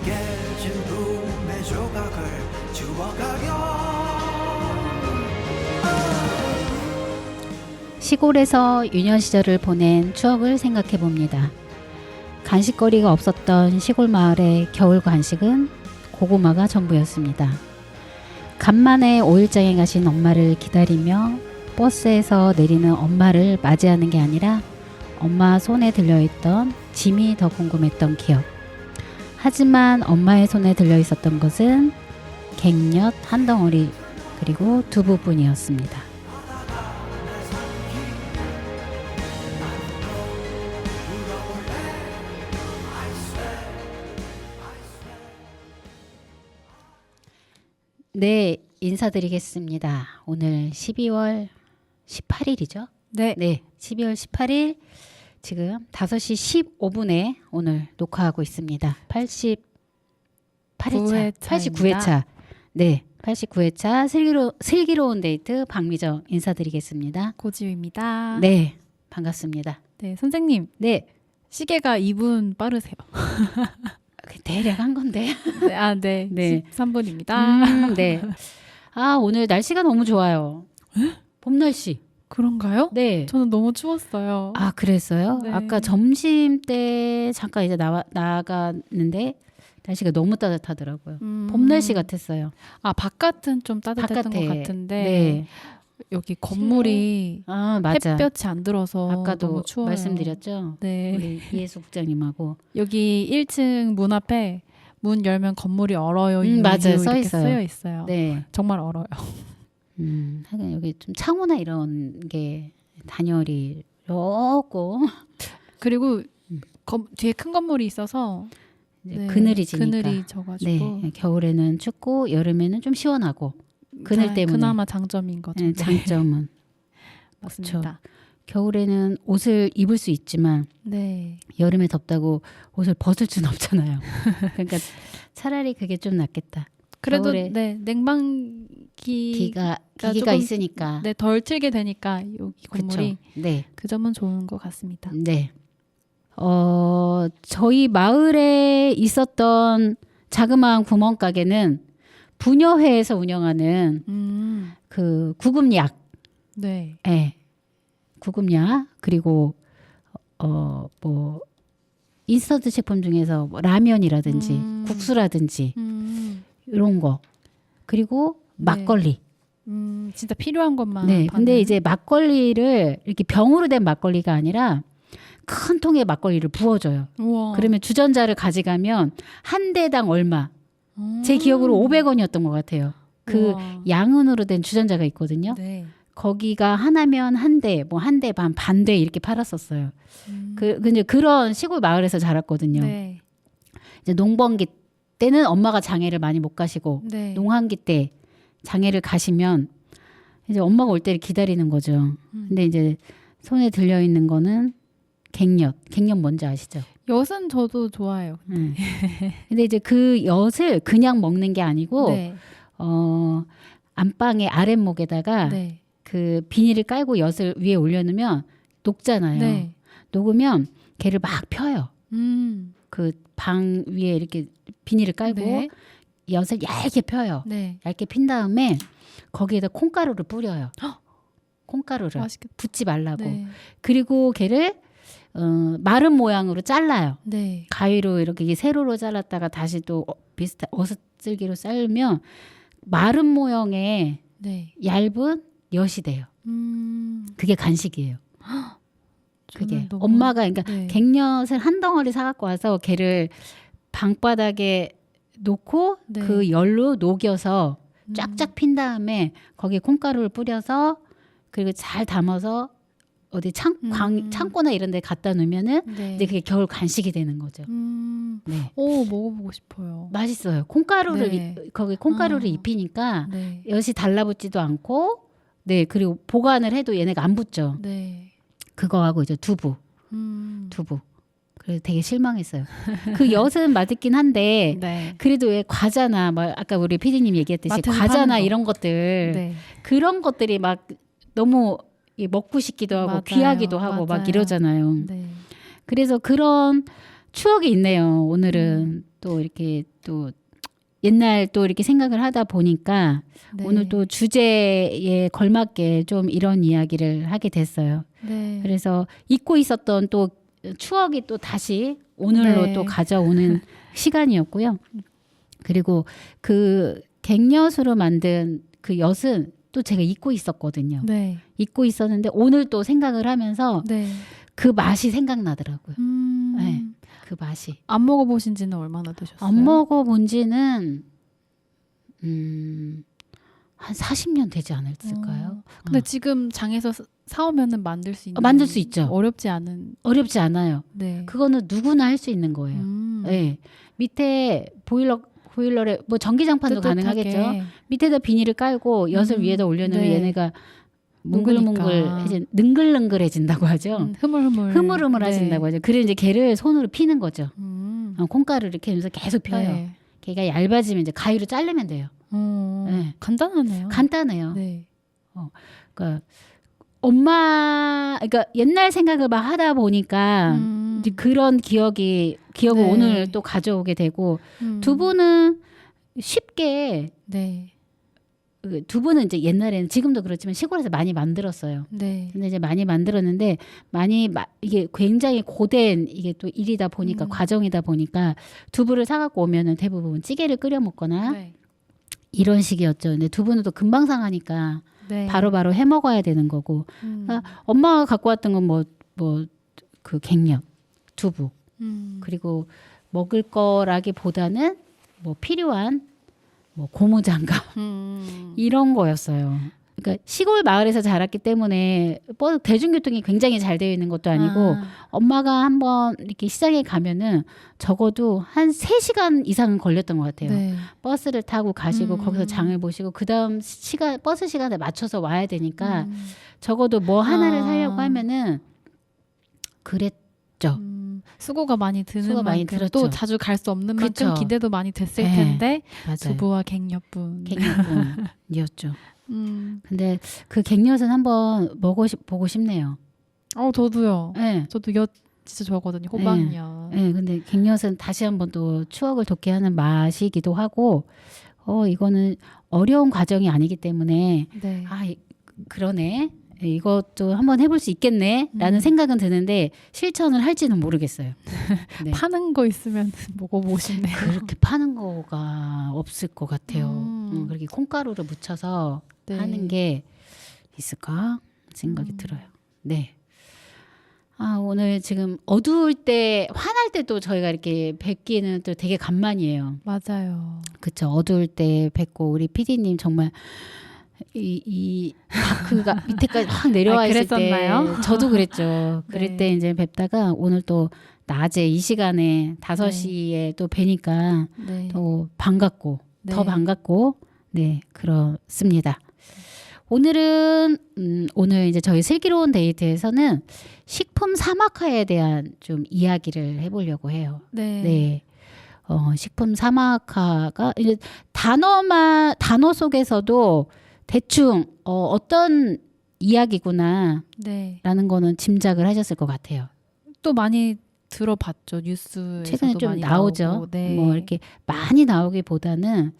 깨진 붐의 조각을 주워가려. 시골에서 유년 시절을 보낸 추억을 생각해 봅니다. 간식거리가 없었던 시골 마을의 겨울 간식은 고구마가 전부였습니다. 간만에 5일장에 가신 엄마를 기다리며 버스에서 내리는 엄마를 맞이하는 게 아니라 엄마 손에 들려있던 짐이 더 궁금했던 기억. 하지만 엄마의 손에 들려있었던 것은 갱엿 한 덩어리 그리고 두부뿐이었습니다. 네, 인사드리겠습니다. 오늘 12월 18일이죠? 네. 네, 12월 18일 지금 5시 15분에 오늘 녹화하고 있습니다. 88회차, 89회차. 네, 89회차 슬기로운 데이트 박미정 인사드리겠습니다. 고지우입니다. 네, 반갑습니다. 네, 선생님. 네, 시계가 2분 빠르세요. 대략 한 건데. 네, 네. 네. 13분입니다. 네. 아, 오늘 날씨가 너무 좋아요. 봄 날씨. 그런가요? 네. 저는 너무 추웠어요. 아, 그랬어요? 네. 아까 점심 때 잠깐 이제 나갔는데 날씨가 너무 따뜻하더라고요. 봄 날씨 같았어요. 아, 바깥은 좀 따뜻했던 바깥에. 것 같은데 네. 여기 건물이 아, 맞아. 햇볕이 안 들어서 아까도 너무 추워요. 말씀드렸죠. 네. 우리 이혜수 국장님하고. 여기 1층 문 앞에 문 열면 건물이 얼어요. 맞아요. 써 이렇게 있어요. 쓰여 있어요. 네. 정말 얼어요. 하긴 여기 좀 창호나 이런 게 단열이 없고 그리고 뒤에 큰 건물이 있어서 네, 그늘이 지니까. 그늘이 져가지고 네. 겨울에는 춥고 여름에는 좀 시원하고 그늘 때문에. 그나마 장점인 거죠. 네, 장점은. 맞습니다. 겨울에는 옷을 입을 수 있지만 네. 여름에 덥다고 옷을 벗을 수는 없잖아요. 그러니까 차라리 그게 좀 낫겠다. 그래도 겨울에 네 냉방기가 기기가 조금, 있으니까. 네, 덜 틀게 되니까 여기 건물이 그쵸? 네. 그 점은 좋은 것 같습니다. 네. 저희 마을에 있었던 자그마한 구멍가게는 부녀회에서 운영하는 그 구급약, 네. 네. 구급약 그리고 뭐 인스턴트 식품 중에서 뭐 라면이라든지 국수라든지 이런 거 그리고 막걸리. 진짜 필요한 것만. 네. 파는. 근데 이제 막걸리를 이렇게 병으로 된 막걸리가 아니라 큰 통에 막걸리를 부어줘요. 우와. 그러면 주전자를 가져가면 한 대당 얼마? 제 기억으로 500원이었던 것 같아요. 그 우와. 양은으로 된 주전자가 있거든요. 네. 거기가 하나면 한 대, 뭐 한 대 반, 반 대 이렇게 팔았었어요. 근데 그런 시골 마을에서 자랐거든요. 네. 이제 농번기 때는 엄마가 장애를 많이 못 가시고 네. 농한기 때 장애를 가시면 이제 엄마가 올 때를 기다리는 거죠. 근데 이제 손에 들려 있는 거는 갱엿 뭔지 아시죠? 엿은 저도 좋아해요. 근데 이제 그 엿을 그냥 먹는 게 아니고 네. 안방의 아랫목에다가 네. 그 비닐을 깔고 엿을 위에 올려놓으면 녹잖아요. 네. 녹으면 걔를 막 펴요. 음. 그 방 위에 이렇게 비닐을 깔고 네. 엿을 얇게 펴요. 네. 얇게 핀 다음에 거기에다 콩가루를 뿌려요. 콩가루를 맛있겠다. 붓지 말라고. 네. 그리고 걔를 마른 모양으로 잘라요. 네. 가위로 이렇게 세로로 잘랐다가 다시 또 비슷한 어슷썰기로 썰면 마른 모양의 네. 얇은 엿이 돼요. 그게 간식이에요. 그게 저는 너무- 엄마가 그러니까 네. 갱엿을 한 덩어리 사갖고 와서 걔를 방바닥에 놓고 네. 그 열로 녹여서 쫙쫙 핀 다음에 거기에 콩가루를 뿌려서 그리고 잘 담아서 어디 창고나 이런 데 갖다 놓으면은 네. 이제 그게 겨울 간식이 되는 거죠. 네. 오, 먹어보고 싶어요. 맛있어요. 콩가루를 네. 거기 콩가루를 아. 입히니까 네. 엿이 달라붙지도 않고 네 그리고 보관을 해도 얘네가 안 붙죠. 네. 그거하고 이제 두부. 그래서 되게 실망했어요. 그 엿은 맛있긴 한데 네. 그래도 왜 과자나 뭐 아까 우리 PD님 얘기했듯이 마트에서 과자나 파는 거. 이런 것들 네. 그런 것들이 막 너무 먹고 싶기도 하고 맞아요. 귀하기도 하고 막 맞아요. 이러잖아요. 네. 그래서 그런 추억이 있네요. 오늘은 또 이렇게 또 옛날 또 이렇게 생각을 하다 보니까 네. 오늘 또 주제에 걸맞게 좀 이런 이야기를 하게 됐어요. 네. 그래서 잊고 있었던 또 추억이 또 다시 오늘로 네. 또 가져오는 시간이었고요. 그리고 그 갱엿으로 만든 그 엿은 또 제가 잊고 있었거든요. 네. 잊고 있었는데 오늘 또 생각을 하면서 네. 그 맛이 생각나더라고요. 음. 네. 그 맛이. 안 먹어보신 지는 얼마나 되셨어요? 안 먹어본 지는 한 40년 되지 않았을까요? 근데 지금 장에서 사오면은 만들 수 있는 만들 수 있죠. 어렵지 않은. 어렵지 않아요. 네. 그거는 누구나 할 수 있는 거예요. 네. 밑에 보일러에 뭐 전기장판도 가능하겠죠. 밑에다 비닐을 깔고 엿을 위에다 올려놓으면 네. 얘네가 녹으니까. 뭉글뭉글 능글능글해진다고 하죠. 흐물흐물해진다고 하죠. 그래 이제 걔를 손으로 피는 거죠. 콩가루를 이렇게 하면서 계속 펴요. 네. 걔가 얇아지면 이제 가위로 자르면 돼요. 네. 간단하네요. 간단해요. 네. 그러니까 그러니까 옛날 생각을 막 하다 보니까 이제 그런 기억을 네. 오늘 또 가져오게 되고 두 분은 쉽게 네. 두 분은 이제 옛날에는 지금도 그렇지만 시골에서 많이 만들었어요. 네. 근데 이제 많이 만들었는데 이게 굉장히 고된 이게 또 일이다 보니까 과정이다 보니까 두부를 사갖고 오면은 대부분 찌개를 끓여 먹거나 네. 이런 식이었죠. 근데 두 분은 또 금방 상하니까 네. 바로바로 해 먹어야 되는 거고 그러니까 엄마가 갖고 왔던 건 그 갱엿, 두부 그리고 먹을 거라기보다는 뭐 필요한 뭐 고무장갑 이런 거였어요. 그러니까 시골 마을에서 자랐기 때문에 대중교통이 굉장히 잘 되어 있는 것도 아니고 엄마가 한번 이렇게 시장에 가면은 적어도 한 3시간 이상은 걸렸던 것 같아요. 네. 버스를 타고 가시고 거기서 장을 보시고 그다음 버스 시간에 맞춰서 와야 되니까 적어도 뭐 하나를 사려고 하면은 그랬죠. 수고가 많이 드는 수고가 많이 만큼 들었죠. 또 자주 갈 수 없는 만큼 그쵸. 기대도 많이 됐을 네. 텐데 맞아요. 두부와 갱엿분. 갱엿분이었죠. 근데 그 갱엿은 한번 보고 싶네요. 저도요. 네. 저도 엿 진짜 좋아하거든요. 호박엿. 네, 근데 갱엿은 다시 한번 또 추억을 돋게 하는 맛이기도 하고, 이거는 어려운 과정이 아니기 때문에, 네. 그러네. 이것도 한번 해볼 수 있겠네라는 생각은 드는데 실천을 할지는 모르겠어요. 네. 파는 거 있으면 먹어보고 싶네요. 그렇게 파는 거가 없을 것 같아요. 그렇게 콩가루를 묻혀서 네. 하는 게 있을까 생각이 들어요. 네. 오늘 지금 어두울 때, 화날 때 또 저희가 이렇게 뵙기는 또 되게 간만이에요. 맞아요. 그쵸. 어두울 때 뵙고 우리 PD님 정말 이 다크가 밑에까지 확 내려와 있을 그랬었나요? 때 저도 그랬죠. 그럴 네. 때 이제 뵙다가 오늘 또 낮에 이 시간에 5시에 또 뵈니까 네. 더 반갑고 네. 더 반갑고 네 그렇습니다. 오늘은 오늘 이제 저희 슬기로운 데이트에서는 식품 사막화에 대한 좀 이야기를 해보려고 해요. 네. 네. 식품 사막화가 이제 단어 속에서도 대충 어떤 이야기구나라는 네. 거는 짐작을 하셨을 것 같아요. 또 많이 들어봤죠. 뉴스에서도 최근에 좀 많이 나오죠. 나오고. 네. 뭐 이렇게 많이 나오기보다는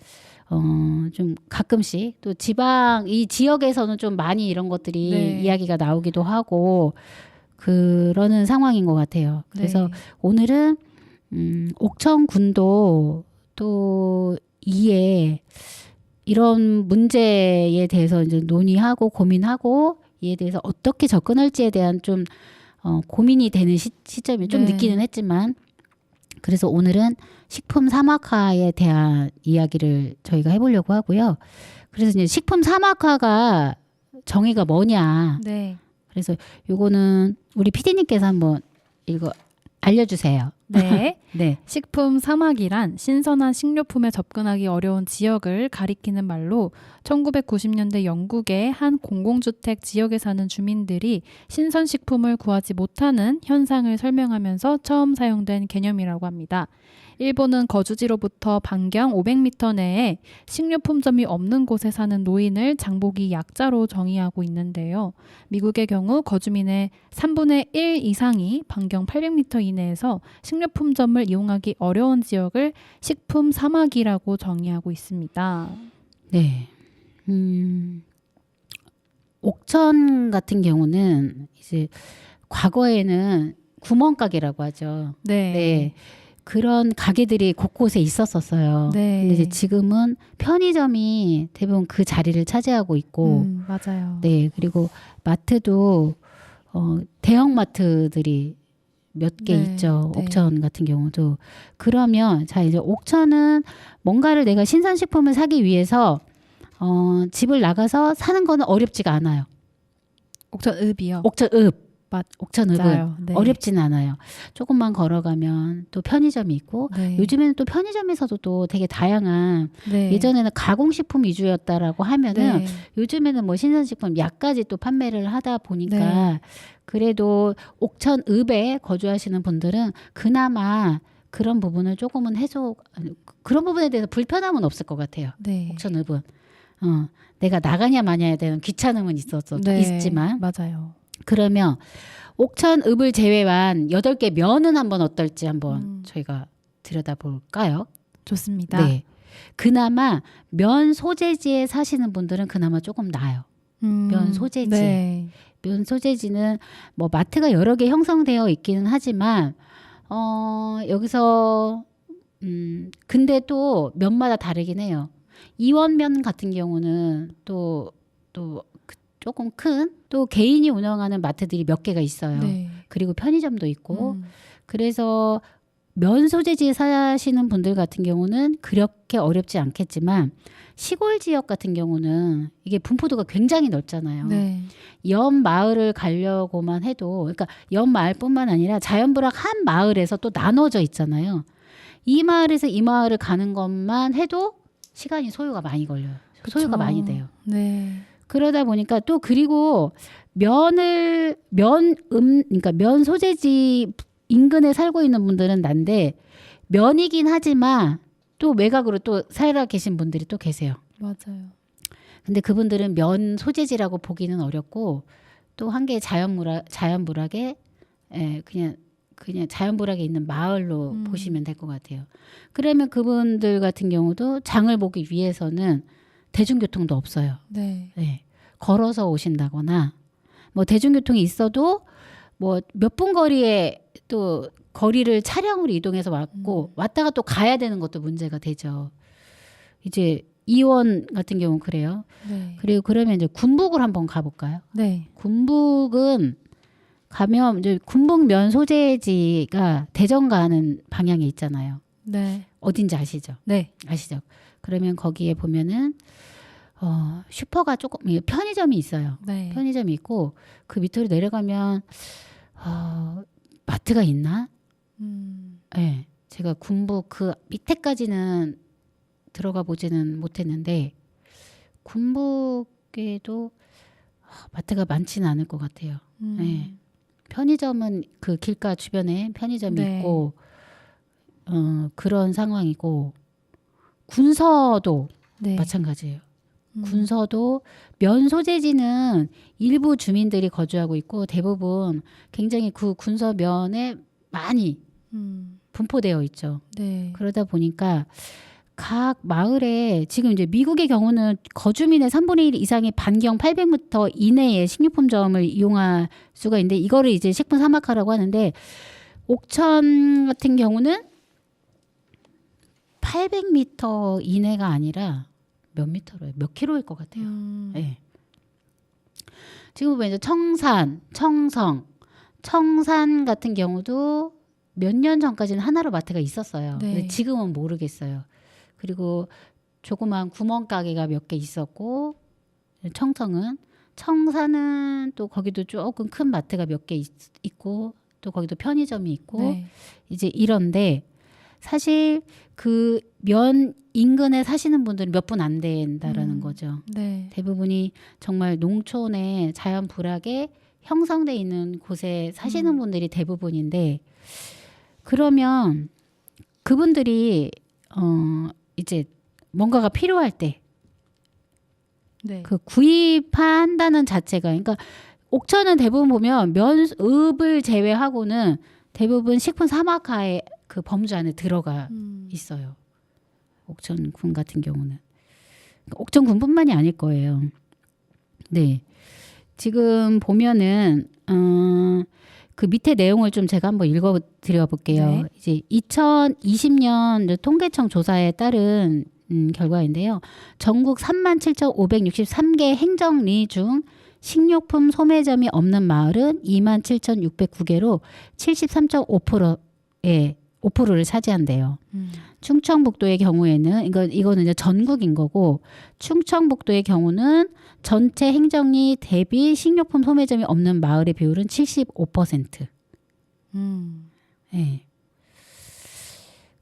좀 가끔씩 또 이 지역에서는 좀 많이 이런 것들이 네. 이야기가 나오기도 하고 그러는 상황인 것 같아요. 그래서 네. 오늘은 옥천군도 또 이에 이런 문제에 대해서 이제 논의하고 고민하고 이에 대해서 어떻게 접근할지에 대한 좀 고민이 되는 시점이 좀 네. 늦기는 했지만 그래서 오늘은 식품 사막화에 대한 이야기를 저희가 해보려고 하고요. 그래서 이제 식품 사막화가 정의가 뭐냐. 네. 그래서 요거는 우리 PD님께서 한번 알려주세요. 네. 네. 식품 사막이란 신선한 식료품에 접근하기 어려운 지역을 가리키는 말로 1990년대 영국의 한 공공주택 지역에 사는 주민들이 신선식품을 구하지 못하는 현상을 설명하면서 처음 사용된 개념이라고 합니다. 일본은 거주지로부터 반경 500m 내에 식료품점이 없는 곳에 사는 노인을 장보기 약자로 정의하고 있는데요. 미국의 경우 거주민의 3분의 1 이상이 반경 800m 이내에서 식료품점을 이용하기 어려운 지역을 식품 사막이라고 정의하고 있습니다. 네. 옥천 같은 경우는 이제 과거에는 구멍가게라고 하죠. 네. 그런 가게들이 곳곳에 있었었어요. 네. 근데 이제 지금은 편의점이 대부분 그 자리를 차지하고 있고, 맞아요. 네. 그리고 마트도 대형 마트들이 몇 개 네. 있죠. 네. 옥천 같은 경우도. 그러면 자 이제 옥천은 뭔가를 내가 신선식품을 사기 위해서 집을 나가서 사는 거는 어렵지가 않아요. 옥천읍이요. 옥천읍. 맞아요. 옥천읍은 네. 어렵진 않아요. 조금만 걸어가면 또 편의점이 있고 네. 요즘에는 또 편의점에서도 또 되게 다양한 네. 예전에는 가공식품 위주였다라고 하면은 네. 요즘에는 뭐 신선식품 약까지 또 판매를 하다 보니까 네. 그래도 옥천읍에 거주하시는 분들은 그나마 그런 부분을 조금은 그런 부분에 대해서 불편함은 없을 것 같아요. 네. 옥천읍은 내가 나가냐 마냐에 대한 귀찮음은 네. 있지만 맞아요. 그러면 옥천읍을 제외한 8개 면은 한번 어떨지 한번 저희가 들여다볼까요? 좋습니다. 네. 그나마 면 소재지에 사시는 분들은 그나마 조금 나아요. 면 소재지. 네. 면 소재지는 뭐 마트가 여러 개 형성되어 있기는 하지만 여기서 근데 또 면마다 다르긴 해요. 이원면 같은 경우는 또 조금 큰 또 개인이 운영하는 마트들이 몇 개가 있어요. 네. 그리고 편의점도 있고 그래서 면 소재지에 사시는 분들 같은 경우는 그렇게 어렵지 않겠지만 시골 지역 같은 경우는 이게 분포도가 굉장히 넓잖아요. 네. 옆 마을을 가려고만 해도 그러니까 옆 마을뿐만 아니라 자연부락 한 마을에서 또 나눠져 있잖아요. 이 마을에서 이 마을을 가는 것만 해도 시간이 소요가 많이 걸려요. 소요가 그쵸. 많이 돼요. 네. 그러다 보니까 또 그리고 그러니까 면 소재지 인근에 살고 있는 분들은 난데 면이긴 하지만 또 외곽으로 또 살아 계신 분들이 또 계세요. 맞아요. 근데 그분들은 면 소재지라고 보기는 어렵고 또 한 개의 자연부락에 그냥 자연부락에 있는 마을로 보시면 될 것 같아요. 그러면 그분들 같은 경우도 장을 보기 위해서는 대중교통도 없어요. 네. 네. 걸어서 오신다거나 뭐 대중교통이 있어도 뭐 몇 분 거리에 또 거리를 차량으로 이동해서 왔다가 또 가야 되는 것도 문제가 되죠. 이제 이원 같은 경우는 그래요. 네. 그리고 그러면 이제 군북을 한번 가볼까요? 네. 군북은 가면 이제 군북면 소재지가 대전 가는 방향에 있잖아요. 네. 어딘지 아시죠? 네. 아시죠? 그러면 거기에 보면은 슈퍼가 조금 편의점이 있어요. 네. 편의점이 있고 그 밑으로 내려가면 마트가 있나? 네, 제가 군북 그 밑에까지는 들어가 보지는 못했는데 군북에도 마트가 많지는 않을 것 같아요. 네. 편의점은 그 길가 주변에 편의점이 네. 있고 그런 상황이고 군서도 네. 마찬가지예요. 군서도 면 소재지는 일부 주민들이 거주하고 있고 대부분 굉장히 그 군서 면에 많이 분포되어 있죠. 네. 그러다 보니까 각 마을에 지금 이제 미국의 경우는 거주민의 3분의 1 이상이 반경 800m 이내에 식료품점을 이용할 수가 있는데 이거를 이제 식품 사막화라고 하는데 옥천 같은 경우는 800m 이내가 아니라 몇 미터로요? 몇 킬로일 것 같아요. 네. 지금 보면 이제 청산, 청산 같은 경우도 몇 년 전까지는 하나로 마트가 있었어요. 네. 근데 지금은 모르겠어요. 그리고 조그만 구멍가게가 몇 개 있었고 청산은 또 거기도 조금 큰 마트가 몇 개 있고 또 거기도 편의점이 있고 네. 이제 이런데 사실 그 면 인근에 사시는 분들은 몇 분 안 된다라는 거죠. 네. 대부분이 정말 농촌에 자연 불악에 형성돼 있는 곳에 사시는 분들이 대부분인데 그러면 그분들이 이제 뭔가가 필요할 때 네. 그 구입한다는 자체가 그러니까 옥천은 대부분 보면 면읍을 제외하고는 대부분 식품 사막화의 그 범주 안에 들어가 있어요. 옥천군 같은 경우는 옥천군뿐만이 아닐 거예요. 네, 지금 보면은 그 밑에 내용을 좀 제가 한번 읽어드려 볼게요. 네. 이제 2020년 통계청 조사에 따른 결과인데요. 전국 37,563개 행정리 중 식료품 소매점이 없는 마을은 27,609개로 73.5%의 5%를 차지한대요. 충청북도의 경우에는 이거는 이제 전국인 거고 충청북도의 경우는 전체 행정리 대비 식료품 소매점이 없는 마을의 비율은 75%. 네.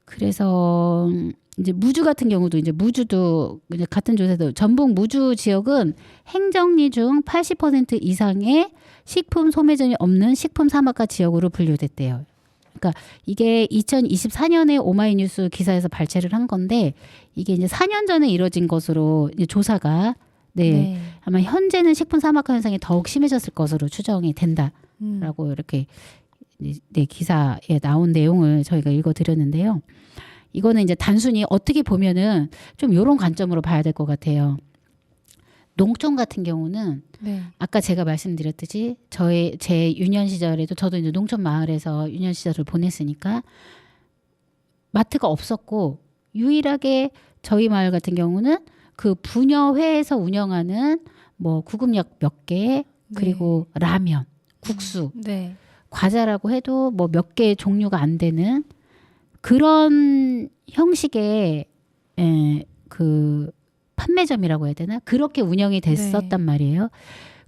그래서 이제 무주 같은 경우도 이제 무주도 이제 같은 조사도 전북 무주 지역은 행정리 중 80% 이상의 식품 소매점이 없는 식품 사막화 지역으로 분류됐대요. 그러니까 이게 2024년에 오마이뉴스 기사에서 발췌를 한 건데 이게 이제 4년 전에 이뤄진 것으로 이제 조사가 네. 아마 현재는 식품 사막화 현상이 더욱 심해졌을 것으로 추정이 된다라고 이렇게 네, 기사에 나온 내용을 저희가 읽어드렸는데요. 이거는 이제 단순히 어떻게 보면은 좀 이런 관점으로 봐야 될 것 같아요. 농촌 같은 경우는 네. 아까 제가 말씀드렸듯이 제 유년 시절에도 저도 이제 농촌 마을에서 유년 시절을 보냈으니까 마트가 없었고 유일하게 저희 마을 같은 경우는 그 부녀회에서 운영하는 뭐 구급약 몇 개 그리고 라면, 국수, 네. 과자라고 해도 뭐 몇 개의 종류가 안 되는 그런 형식의 그 판매점이라고 해야 되나? 그렇게 운영이 됐었단 말이에요.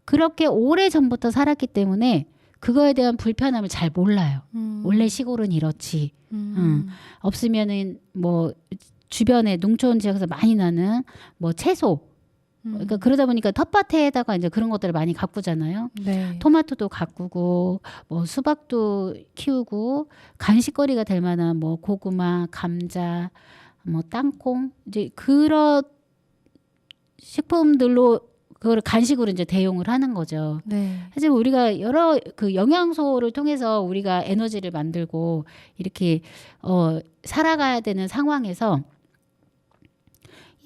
그렇게 오래 전부터 살았기 때문에 그거에 대한 불편함을 잘 몰라요. 원래 시골은 이렇지. 없으면은 뭐 주변에 농촌 지역에서 많이 나는 뭐 채소. 그러니까 그러다 보니까 텃밭에다가 이제 그런 것들을 많이 가꾸잖아요. 네. 토마토도 가꾸고 뭐 수박도 키우고 간식거리가 될 만한 뭐 고구마, 감자, 뭐 땅콩 이제 그런 식품들로 그걸 간식으로 이제 대용을 하는 거죠. 네. 하지만 우리가 여러 그 영양소를 통해서 우리가 에너지를 만들고 이렇게 살아가야 되는 상황에서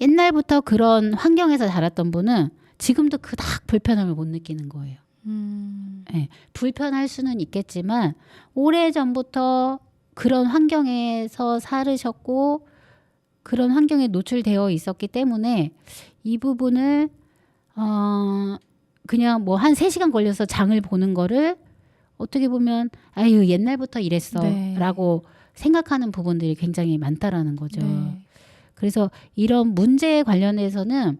옛날부터 그런 환경에서 자랐던 분은 지금도 그닥 불편함을 못 느끼는 거예요. 네, 불편할 수는 있겠지만 오래전부터 그런 환경에서 살으셨고 그런 환경에 노출되어 있었기 때문에 이 부분을 그냥 뭐 한 3시간 걸려서 장을 보는 거를 어떻게 보면 아유 옛날부터 이랬어 라고 생각하는 부분들이 굉장히 많다라는 거죠. 네. 그래서 이런 문제에 관련해서는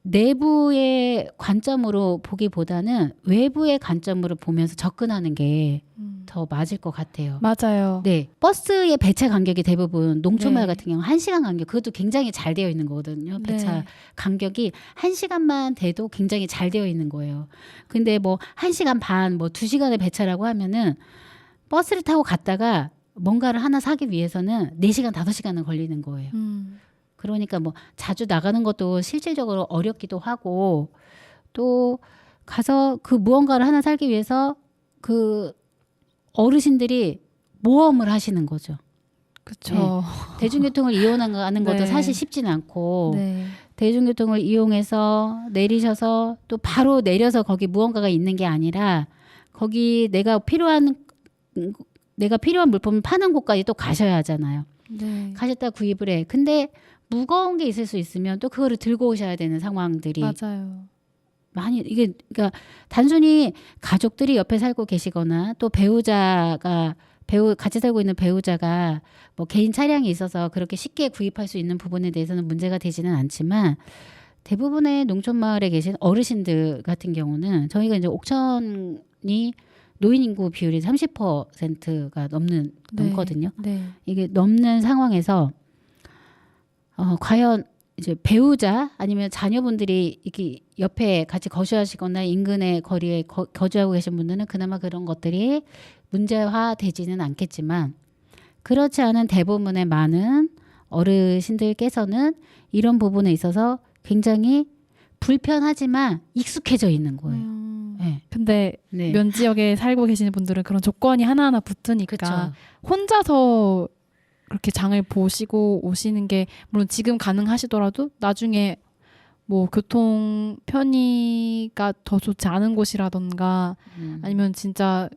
내부의 관점으로 보기보다는 외부의 관점으로 보면서 접근하는 게 더 맞을 것 같아요. 맞아요. 네, 버스의 배차 간격이 대부분 농촌마을 네. 같은 경우 1시간 간격 그것도 굉장히 잘 되어 있는 거거든요. 배차 네. 간격이 1시간만 돼도 굉장히 잘 되어 있는 거예요. 근데 뭐 1시간 반, 뭐 2시간의 배차라고 하면은 버스를 타고 갔다가 뭔가를 하나 사기 위해서는 4시간, 5시간은 걸리는 거예요. 그러니까 뭐 자주 나가는 것도 실질적으로 어렵기도 하고 또 가서 그 무언가를 하나 살기 위해서 그 어르신들이 모험을 하시는 거죠. 그렇죠. 네. 대중교통을 이용하는 것도 네. 사실 쉽지는 않고 네. 대중교통을 이용해서 내리셔서 또 바로 내려서 거기 무언가가 있는 게 아니라 거기 내가 필요한 물품을 파는 곳까지 또 가셔야 하잖아요. 네. 가셨다 구입을 해. 근데 무거운 게 있을 수 있으면 또 그거를 들고 오셔야 되는 상황들이 맞아요. 많이 이게 그러니까 단순히 가족들이 옆에 살고 계시거나 또 같이 살고 있는 배우자가 뭐 개인 차량이 있어서 그렇게 쉽게 구입할 수 있는 부분에 대해서는 문제가 되지는 않지만 대부분의 농촌 마을에 계신 어르신들 같은 경우는 저희가 이제 옥천이 노인 인구 비율이 30%가 넘거든요. 네. 이게 넘는 상황에서 과연 이제 배우자 아니면 자녀분들이 이렇게 옆에 같이 거주하시거나 인근의 거리에 거주하고 계신 분들은 그나마 그런 것들이 문제화되지는 않겠지만 그렇지 않은 대부분의 많은 어르신들께서는 이런 부분에 있어서 굉장히 불편하지만 익숙해져 있는 거예요. 네. 근데 네. 면 지역에 살고 계시는 분들은 그런 조건이 하나하나 붙으니까 그쵸. 혼자서 그렇게 장을 보시고 오시는 게 물론 지금 가능하시더라도 나중에 뭐 교통 편의가 더 좋지 않은 곳이라던가 아니면 진짜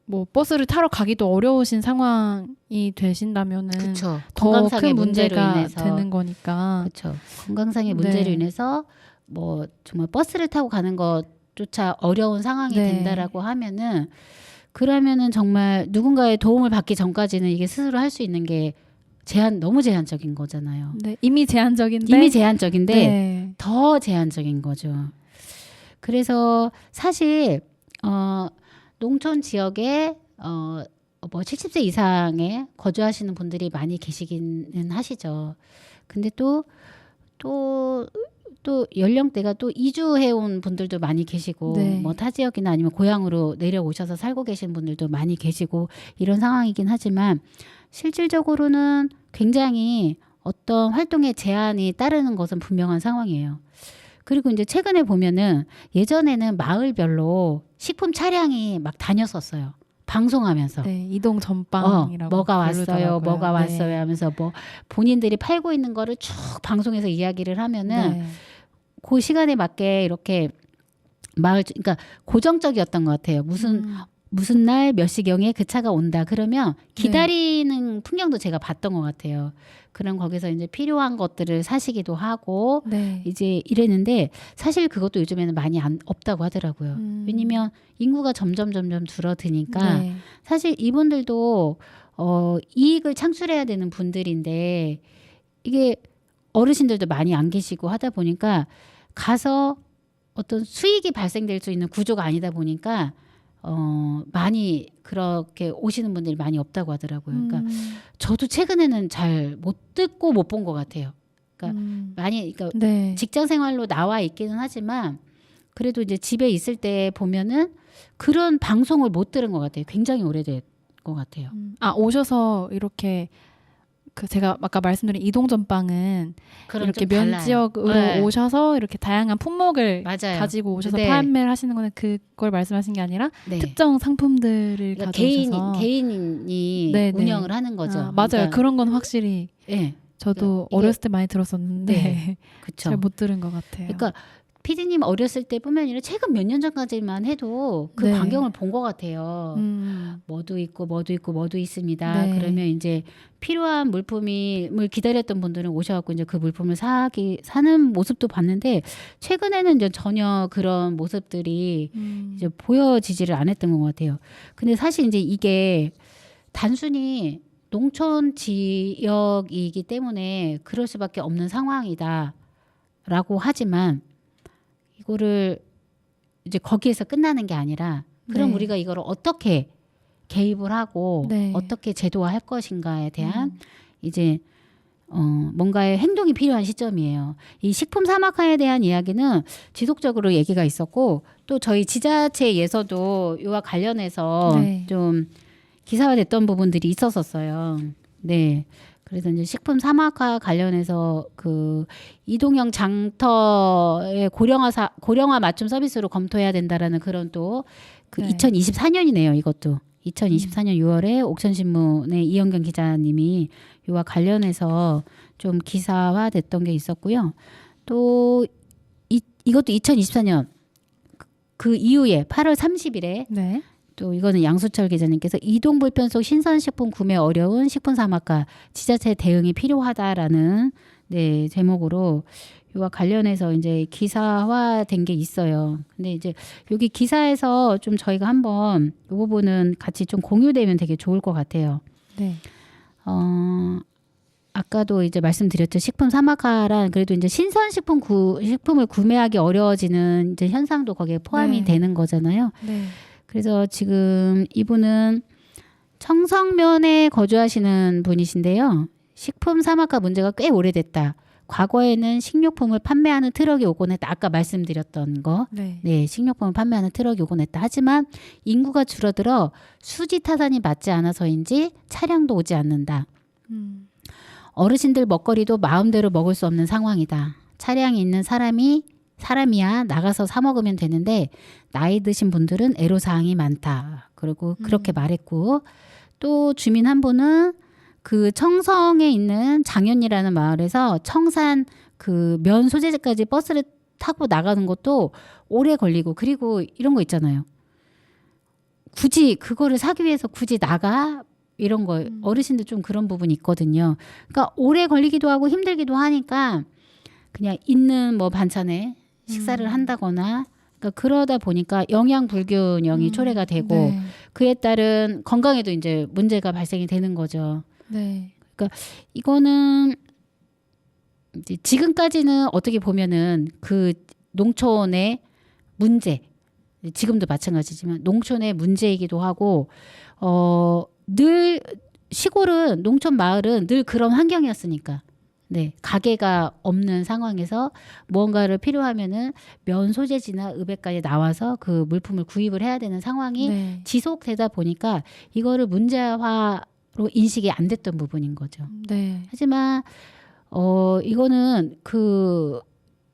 뭐 버스를 타러 가기도 어려우신 상황이 되신다면은 그쵸. 더 건강상의 큰 문제로 문제가 인해서 되는 거니까. 그렇죠. 건강상의 네. 문제로 인해서 뭐 정말 버스를 타고 가는 것조차 어려운 상황이 네. 된다라고 하면은 그러면은 정말 누군가의 도움을 받기 전까지는 이게 스스로 할 수 있는 게 너무 제한적인 거잖아요. 네, 이미 제한적인데 이미 제한적인데 네. 더 제한적인 거죠. 그래서 사실 농촌 지역에 뭐 70세 이상에 거주하시는 분들이 많이 계시기는 하시죠. 근데 또 연령대가 또 이주해 온 분들도 많이 계시고 네. 뭐 타 지역이나 아니면 고향으로 내려오셔서 살고 계신 분들도 많이 계시고 이런 상황이긴 하지만 실질적으로는 굉장히 어떤 활동에 제한이 따르는 것은 분명한 상황이에요. 그리고 이제 최근에 보면은 예전에는 마을별로 식품 차량이 막 다녔었어요. 방송하면서. 네, 이동 전방이라고 뭐가 왔어요, 부르더라고요. 뭐가 네. 왔어요 하면서 뭐 본인들이 팔고 있는 거를 쭉 방송에서 이야기를 하면은 네. 그 시간에 맞게 이렇게 그러니까 고정적이었던 것 같아요. 무슨 날 몇 시경에 그 차가 온다 그러면 기다리는 풍경도 제가 봤던 것 같아요. 그럼 거기서 이제 필요한 것들을 사시기도 하고 네. 이제 이랬는데 사실 그것도 요즘에는 많이 없다고 하더라고요. 왜냐면 인구가 점점 줄어드니까 네. 사실 이분들도 이익을 창출해야 되는 분들인데 이게 어르신들도 많이 안 계시고 하다 보니까 가서 어떤 수익이 발생될 수 있는 구조가 아니다 보니까 많이 그렇게 오시는 분들이 많이 없다고 하더라고요. 그러니까 저도 최근에는 잘 못 듣고 못 본 것 같아요. 그러니까 그러니까 네. 직장 생활로 나와 있기는 하지만 그래도 이제 집에 있을 때 보면은 그런 방송을 못 들은 것 같아요. 굉장히 오래된 것 같아요. 오셔서 이렇게 그 제가 아까 말씀드린 이동 전방은 그럼 이렇게 좀 면 달라요. 지역으로 네. 오셔서 이렇게 다양한 품목을 맞아요. 가지고 오셔서 네. 판매를 하시는 거는 그걸 말씀하신 게 아니라 네. 특정 상품들을 그러니까 가져오셔서 개인이 네, 네. 운영을 하는 거죠. 맞아요. 그러니까, 그런 건 확실히 네. 저도 이게- 어렸을 때 많이 들었었는데 네. 그렇죠. 잘 못 들은 것 같아요. 그러니까 피디님 어렸을 때뿐만 아니라 최근 몇 년 전까지만 해도 그 네. 광경을 본 것 같아요. 뭐도 있고 뭐도 있습니다. 네. 그러면 이제 필요한 물품을 기다렸던 분들은 오셔갖고 이제 그 물품을 사는 모습도 봤는데 최근에는 이제 전혀 그런 모습들이 이제 보여지지를 않았던 것 같아요. 근데 사실 이제 이게 단순히 농촌 지역이기 때문에 그럴 수밖에 없는 상황이다라고 하지만 이거를 이제 거기에서 끝나는 게 아니라 그럼 네. 우리가 이거를 어떻게 개입을 하고 네. 어떻게 제도화할 것인가에 대한 이제 뭔가의 행동이 필요한 시점이에요. 이 식품 사막화에 대한 이야기는 지속적으로 얘기가 있었고 또 저희 지자체에서도 이와 관련해서 네. 좀 기사화됐던 부분들이 있었었어요. 네. 그래서 이제 식품 사막화 관련해서 그 이동형 장터의 고령화 맞춤 서비스로 검토해야 된다라는 그런 또 그 네. 2024년이네요. 이것도 2024년 6월에 옥천신문의 이영경 기자님이 이와 관련해서 좀 기사화됐던 게 있었고요. 또 이것도 2024년 그 이후에 8월 30일에 네. 또 이거는 양수철 기자님께서 이동 불편 속 신선식품 구매 어려운 식품 사막화 지자체 대응이 필요하다라는 네, 제목으로 이와 관련해서 이제 기사화된 게 있어요. 근데 이제 여기 기사에서 좀 저희가 한번 이 부분은 같이 좀 공유되면 되게 좋을 것 같아요. 네. 아까도 이제 말씀드렸죠. 식품 사막화란 그래도 이제 식품을 구매하기 어려워지는 이제 현상도 거기에 포함이 네. 되는 거잖아요. 네. 그래서 지금 이분은 청성면에 거주하시는 분이신데요. 식품 사막화 문제가 꽤 오래됐다. 과거에는 식료품을 판매하는 트럭이 오곤 했다. 아까 말씀드렸던 거. 네. 네, 식료품을 판매하는 트럭이 오곤 했다. 하지만 인구가 줄어들어 수지 타산이 맞지 않아서인지 차량도 오지 않는다. 음. 어르신들 먹거리도 마음대로 먹을 수 없는 상황이다. 차량이 있는 사람이야 나가서 사 먹으면 되는데 나이 드신 분들은 애로사항이 많다. 그리고 그렇게 말했고 또 주민 한 분은 그 청성에 있는 장현이라는 마을에서 청산 그 면 소재지까지 버스를 타고 나가는 것도 오래 걸리고 그리고 이런 거 있잖아요. 굳이 그거를 사기 위해서 굳이 나가 이런 거 어르신들 좀 그런 부분이 있거든요. 그러니까 오래 걸리기도 하고 힘들기도 하니까 그냥 있는 뭐 반찬에 식사를 한다거나 그러니까 그러다 보니까 영양 불균형이 초래가 되고 네. 그에 따른 건강에도 이제 문제가 발생이 되는 거죠. 네. 이거는 이제 지금까지는 어떻게 보면은 그 농촌의 문제, 지금도 마찬가지지만 농촌의 문제이기도 하고 늘 시골은 농촌 마을은 늘 그런 환경이었으니까 네 가게가 없는 상황에서 무언가를 필요하면은 면 소재지나 의백까지 나와서 그 물품을 구입을 해야 되는 상황이 네. 지속되다 보니까 이거를 문제화로 인식이 안 됐던 부분인 거죠. 네. 하지만 이거는 그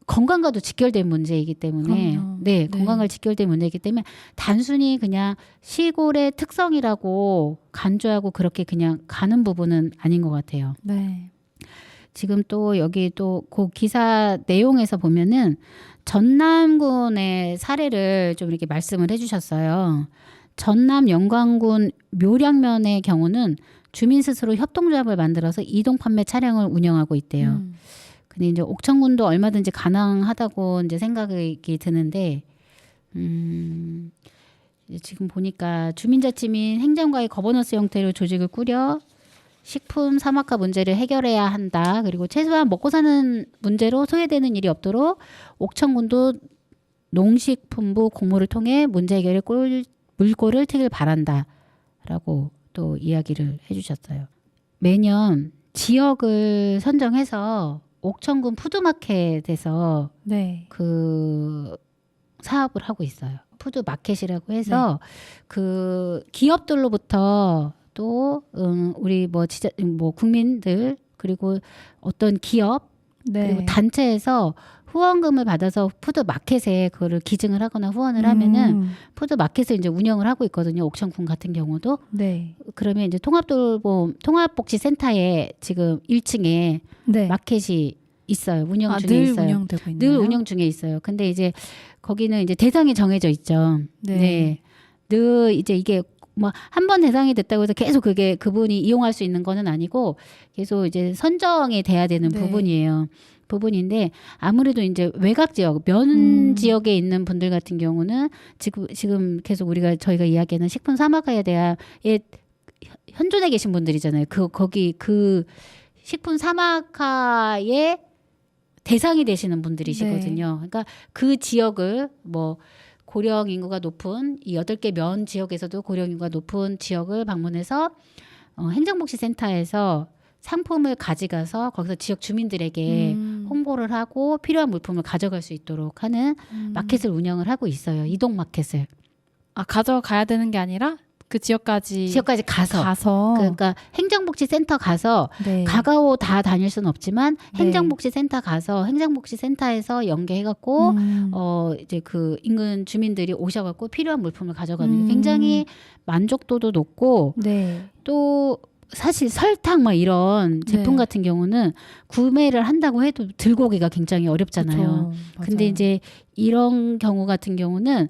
건강과도 직결된 문제이기 때문에 그럼요. 네, 네. 건강과 직결된 문제이기 때문에 단순히 그냥 시골의 특성이라고 간주하고 그렇게 그냥 가는 부분은 아닌 것 같아요. 네. 지금 또 여기 또 그 기사 내용에서 보면은 전남군의 사례를 좀 이렇게 말씀을 해주셨어요. 전남 영광군 묘량면의 경우는 주민 스스로 협동조합을 만들어서 이동 판매 차량을 운영하고 있대요. 근데 이제 옥천군도 얼마든지 가능하다고 이제 생각이 드는데, 이제 지금 보니까 주민자치 및 행정과의 거버넌스 형태로 조직을 꾸려 식품 사막화 문제를 해결해야 한다. 그리고 최소한 먹고 사는 문제로 소외되는 일이 없도록 옥천군도 농식품부 공모를 통해 문제 해결에 물꼬를 트길 바란다라고 또 이야기를 해주셨어요. 매년 지역을 선정해서 옥천군 푸드마켓에서 네. 그 사업을 하고 있어요. 푸드마켓이라고 해서 그 기업들로부터 또 우리 뭐 진짜 뭐 국민들 그리고 어떤 기업 네. 그리고 단체에서 후원금을 받아서 푸드마켓에 그거를 기증을 하거나 후원을 하면은 푸드마켓을 이제 운영을 하고 있거든요. 옥천군 같은 경우도. 네. 그러면 이제 통합복지센터에 지금 1층에 네. 마켓이 있어요. 운영 중에 늘 있어요. 운영되고 있나요? 늘 운영 중에 있어요. 근데 이제 거기는 이제 대상이 정해져 있죠. 네. 늘 이제 이게 뭐 한 번 대상이 됐다고 해서 계속 그게 그분이 이용할 수 있는 거는 아니고 계속 이제 선정이 돼야 되는 네. 부분인데 아무래도 이제 외곽 지역, 면 지역에 있는 분들 같은 경우는 지금 계속 저희가 이야기하는 식품 사막화에 대한 현존에 계신 분들이잖아요. 거기 그 식품 사막화의 대상이 되시는 분들이시거든요. 그러니까 그 지역을 뭐 고령 인구가 높은 이 8개 면 지역에서도 고령 인구가 높은 지역을 방문해서 행정복지센터에서 상품을 가져가서 거기서 지역 주민들에게 홍보를 하고 필요한 물품을 가져갈 수 있도록 하는 마켓을 운영을 하고 있어요. 이동 마켓을. 아, 가져가야 되는 게 아니라 그 지역까지 가서. 그러니까 행정복지센터 가서 네. 가가오 다 다닐 수는 없지만 네. 행정복지센터 가서 행정복지센터에서 연계해갖고 이제 그 인근 주민들이 오셔갖고 필요한 물품을 가져가는 게 굉장히 만족도도 높고 네. 또 사실 설탕 막 이런 제품 네. 같은 경우는 구매를 한다고 해도 들고 오기가 굉장히 어렵잖아요. 그쵸. 근데 맞아요. 이제 이런 경우 같은 경우는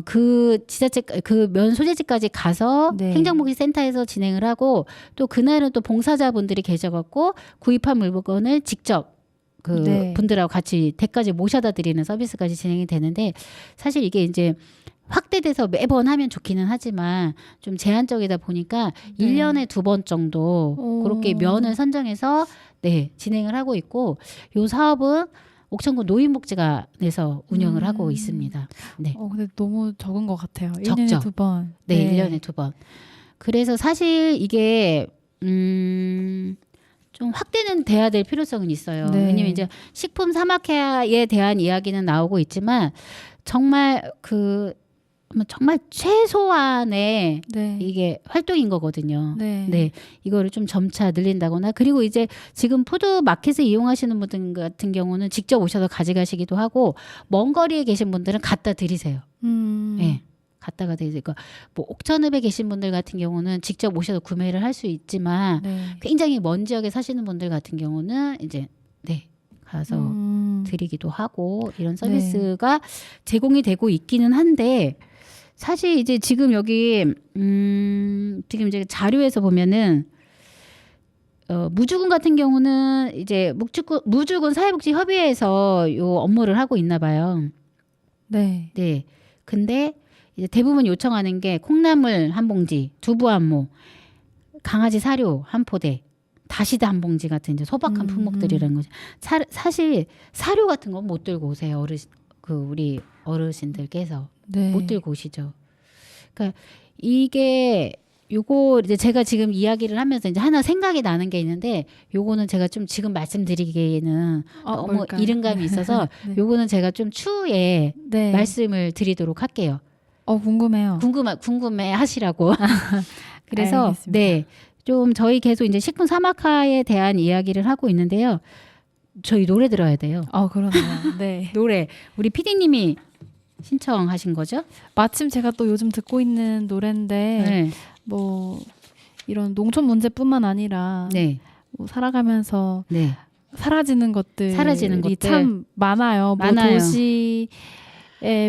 그 지자체 그 면 소재지까지 가서 네. 행정복지센터에서 진행을 하고 또 그날은 또 봉사자분들이 계셔갖고 구입한 물건을 직접 그 네. 분들하고 같이 댁까지 모셔다 드리는 서비스까지 진행이 되는데 사실 이게 이제 확대돼서 매번 하면 좋기는 하지만 좀 제한적이다 보니까 네. 1년에 2번 정도 오. 그렇게 면을 선정해서 진행을 하고 있고 요 사업은 옥천군 노인복지관에서 운영을 하고 있습니다. 네. 근데 너무 적은 것 같아요. 적죠. 1년에 2번. 네, 1년에 2번. 그래서 사실 이게 좀 확대는 돼야 될 필요성은 있어요. 네. 왜냐면 이제 식품 사막화에 대한 이야기는 나오고 있지만 정말 정말 최소한의 네. 이게 활동인 거거든요. 네. 네, 이거를 좀 점차 늘린다거나 그리고 이제 지금 푸드 마켓을 이용하시는 분들 같은 경우는 직접 오셔서 가져가시기도 하고 먼 거리에 계신 분들은 갖다 드리세요. 네, 갖다가 드리세요. 그러니까 뭐 옥천읍에 계신 분들 같은 경우는 직접 오셔서 구매를 할 수 있지만 네. 굉장히 먼 지역에 사시는 분들 같은 경우는 이제 네 가서 드리기도 하고 이런 서비스가 제공이 되고 있기는 한데. 사실 이제 지금 여기 지금 이제 자료에서 보면은 무주군 같은 경우는 이제 무주군 사회복지협의회에서 요 업무를 하고 있나 봐요. 네. 네. 근데 이제 대부분 요청하는 게 콩나물 한 봉지, 두부 한 모, 강아지 사료 한 포대, 다시다 한 봉지 같은 이제 소박한 품목들이라는 거죠. 사실 사료 같은 건 못 들고 오세요. 우리 어르신들께서. 네. 못 들고 오시죠. 그러니까 이게 요거 이제 제가 지금 이야기를 하면서 이제 하나 생각이 나는 게 있는데 요거는 제가 좀 지금 말씀드리기에는 너무 뭘까요? 이른감이 있어서 네. 요거는 제가 좀 추후에 네. 말씀을 드리도록 할게요. 궁금해요. 궁금해 하시라고. 그래서 알겠습니다. 네. 좀 저희 계속 이제 식품 사막화에 대한 이야기를 하고 있는데요. 저희 노래 들어야 돼요. 그러네요. 네. 노래 우리 PD님이 신청하신 거죠? 마침 제가 또 요즘 듣고 있는 노래인데 네. 뭐 이런 농촌 문제뿐만 아니라 네. 뭐 살아가면서 네. 사라지는 것들이 참 많아요. 뭐 도시의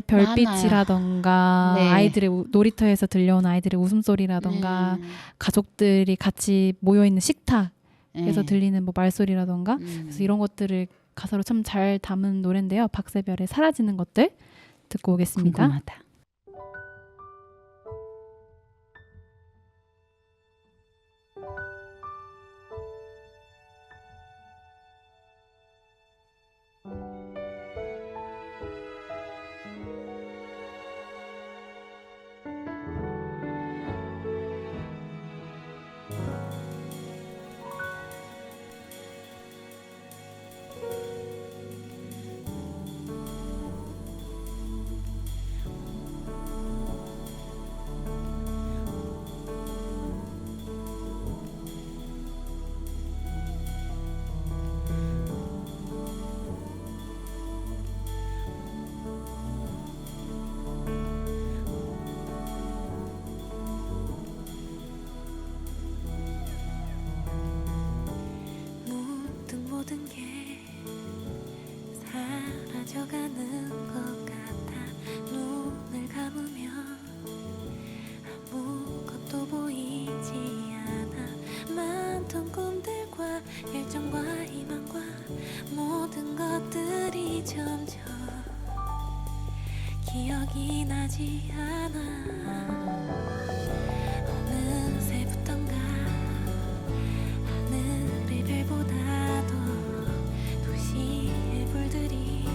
별빛이라던가 네. 아이들의 놀이터에서 들려오는 아이들의 웃음소리라던가 가족들이 같이 모여 있는 식탁에서 네. 들리는 뭐 말소리라던가 그래서 이런 것들을 가사로 참 잘 담은 노래인데요. 박세별의 사라지는 것들 듣고 오겠습니다. 궁금하다. 모든 게 사라져가는 것 같아. 눈을 감으면 아무것도 보이지 않아. 많던 꿈들과 열정과 희망과 모든 것들이 점점 기억이 나지 않아. 어느새부턴가 하늘의 별보다도 도시의 불들이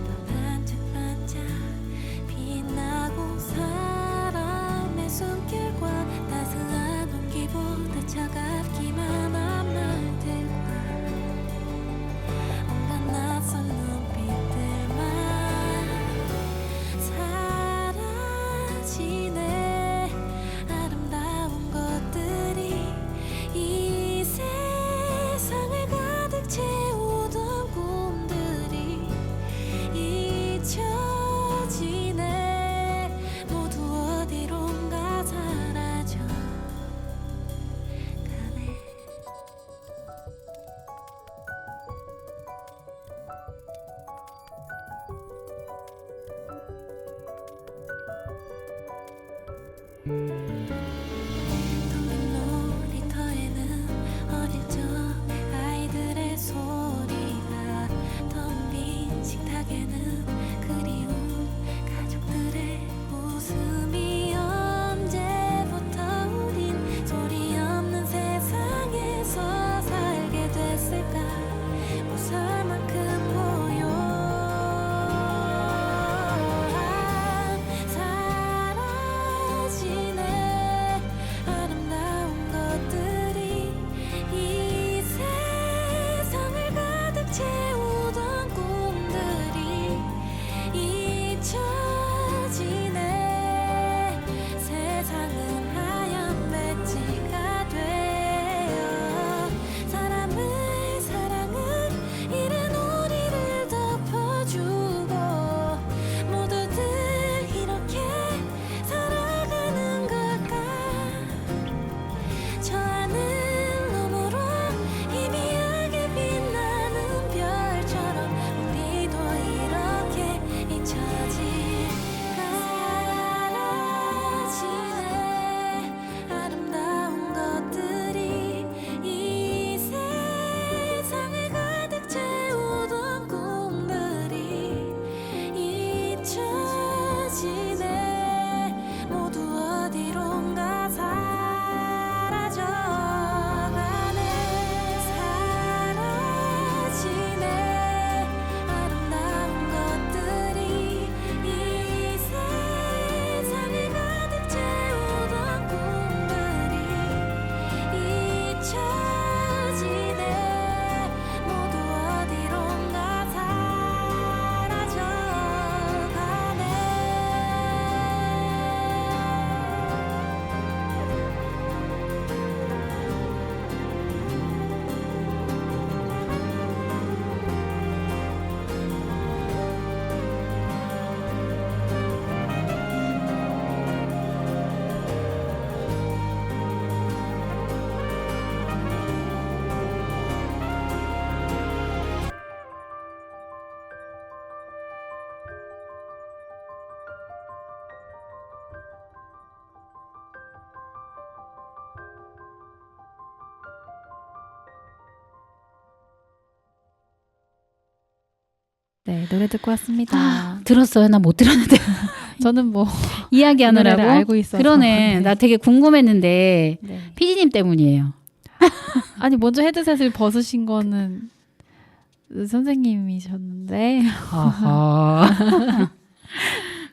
더 반짝반짝 빛나고 사람의 숨결과 따스한 온기보다 차갑기만 한 말들과 온갖 낯선 눈빛들만 사라지네. 아름다운 것들이 이 세상을 가득 채우던 꿈들이 잊혀지네. 모두 어디론가 사라져 가네. 텅빈 놀이터에는 어릴 적 아이들의 소리가, 텅빈 식탁에는 그리운 가족들의 웃음이. 언제부터 우린 소리 없는 세상에서 살게 됐을까. 무서울 만큼 고요한 사라지네. 네, 노래 듣고 왔습니다. 들었어요? 나 못 들었는데. 저는 뭐 이야기하느라고. 노래를 알고 있어서. 그러네. 나 되게 궁금했는데 네. 피디님 때문이에요. 아니 먼저 헤드셋을 벗으신 거는 선생님이셨는데. 어허.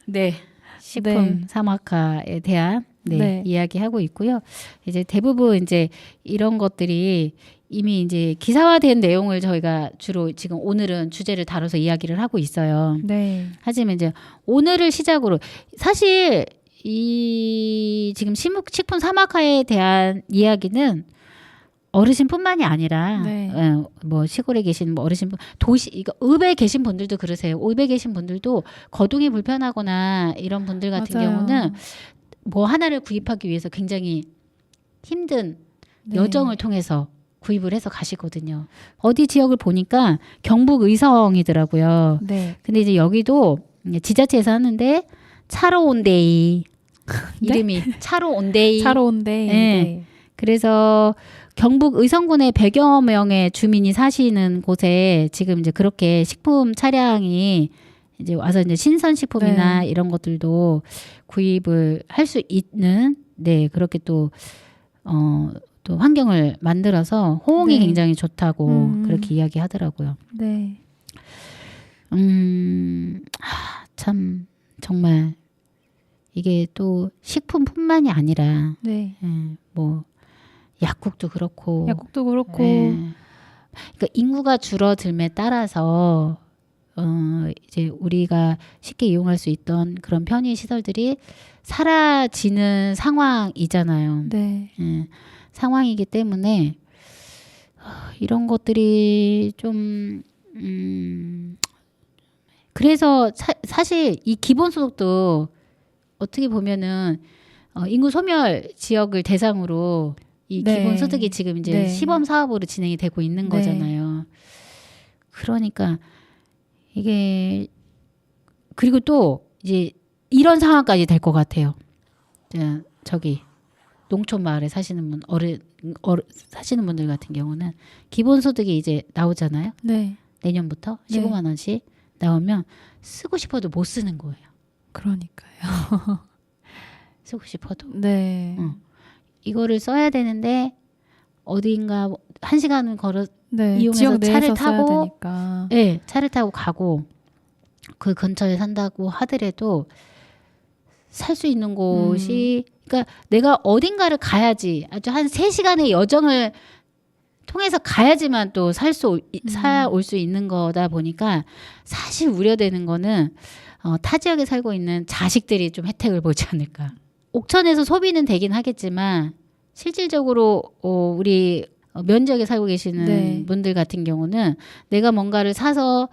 네. 식품 네. 사막화에 대한 네. 이야기하고 있고요. 이제 대부분 이제 이런 것들이 이미 이제 기사화된 내용을 저희가 주로 지금 오늘은 주제를 다뤄서 이야기를 하고 있어요. 네. 하지만 이제 오늘을 시작으로 사실 이 지금 식품 사막화에 대한 이야기는 어르신뿐만이 아니라 네. 뭐 시골에 계신 뭐 어르신 도시 이거 읍에 계신 분들도 그러세요. 읍에 계신 분들도 거동이 불편하거나 이런 분들 같은 맞아요. 경우는 뭐 하나를 구입하기 위해서 굉장히 힘든 네. 여정을 통해서 구입을 해서 가시거든요. 어디 지역을 보니까 경북 의성이더라고요. 네. 근데 이제 여기도 지자체에서 하는데 차로 온데이 이름이 차로 온데이. 차로 온데. 네. 네. 그래서 경북 의성군에 100여 명의 주민이 사시는 곳에 지금 이제 그렇게 식품 차량이 이제 와서 이제 신선식품이나 네. 이런 것들도 구입을 할 수 있는 그렇게 또 환경을 만들어서 호응이 네. 굉장히 좋다고 그렇게 이야기하더라고요. 네. 참 정말 이게 또 식품뿐만이 아니라 네. 뭐 약국도 그렇고 약국도 그렇고. 그러니까 인구가 줄어들에 따라서 이제 우리가 쉽게 이용할 수 있던 그런 편의 시설들이 사라지는 상황이잖아요. 네. 상황이기 때문에 이런 것들이 좀 그래서 사실 이 기본소득도 어떻게 보면은 인구 소멸 지역을 대상으로 이 네. 기본소득이 지금 이제 네. 시범 사업으로 진행이 되고 있는 네. 거잖아요. 그러니까 이게 그리고 또 이제 이런 상황까지 될 것 같아요. 저기 농촌 마을에 사시는 분 사시는 분들 같은 경우는 기본소득이 이제 나오잖아요. 네. 내년부터 네. 15만 원씩 나오면 쓰고 싶어도 못 쓰는 거예요. 그러니까요. 쓰고 싶어도. 네. 이거를 써야 되는데 어디인가 1시간은 걸어 네. 이용해서 지역 내에서 차를 써야 타고 되니까. 차를 타고 가고 그 근처에 산다고 하더라도 살 수 있는 곳이 그러니까 내가 어딘가를 가야지 아주 한 3시간의 여정을 통해서 가야지만 또 올 수 있는 거다 보니까 사실 우려되는 거는 타 지역에 살고 있는 자식들이 좀 혜택을 보지 않을까. 옥천에서 소비는 되긴 하겠지만 실질적으로 우리 면지역에 살고 계시는 네. 분들 같은 경우는 내가 뭔가를 사서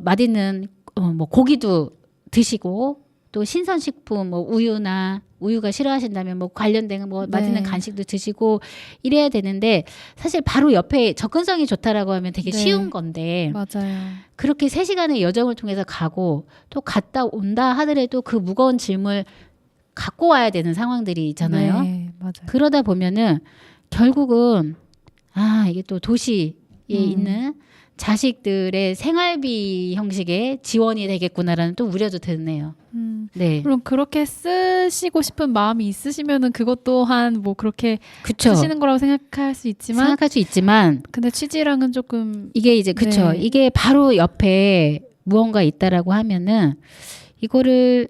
맛있는 뭐 고기도 드시고 또 신선식품 뭐 우유가 싫어하신다면 뭐 관련된 뭐 맛있는 네. 간식도 드시고 이래야 되는데 사실 바로 옆에 접근성이 좋다라고 하면 되게 네. 쉬운 건데 맞아요. 그렇게 3시간의 여정을 통해서 가고 또 갔다 온다 하더라도 그 무거운 짐을 갖고 와야 되는 상황들이 있잖아요. 네. 맞아요. 그러다 보면은 결국은 이게 또 도시에 있는 자식들의 생활비 형식의 지원이 되겠구나라는 또 우려도 드네요. 네, 물론 그렇게 쓰시고 싶은 마음이 있으시면은 그것 또한 뭐 그렇게 그쵸. 쓰시는 거라고 생각할 수 있지만 생각할 수 있지만 근데 취지랑은 조금 이게 이제 그쵸. 네. 이게 바로 옆에 무언가 있다라고 하면은 이거를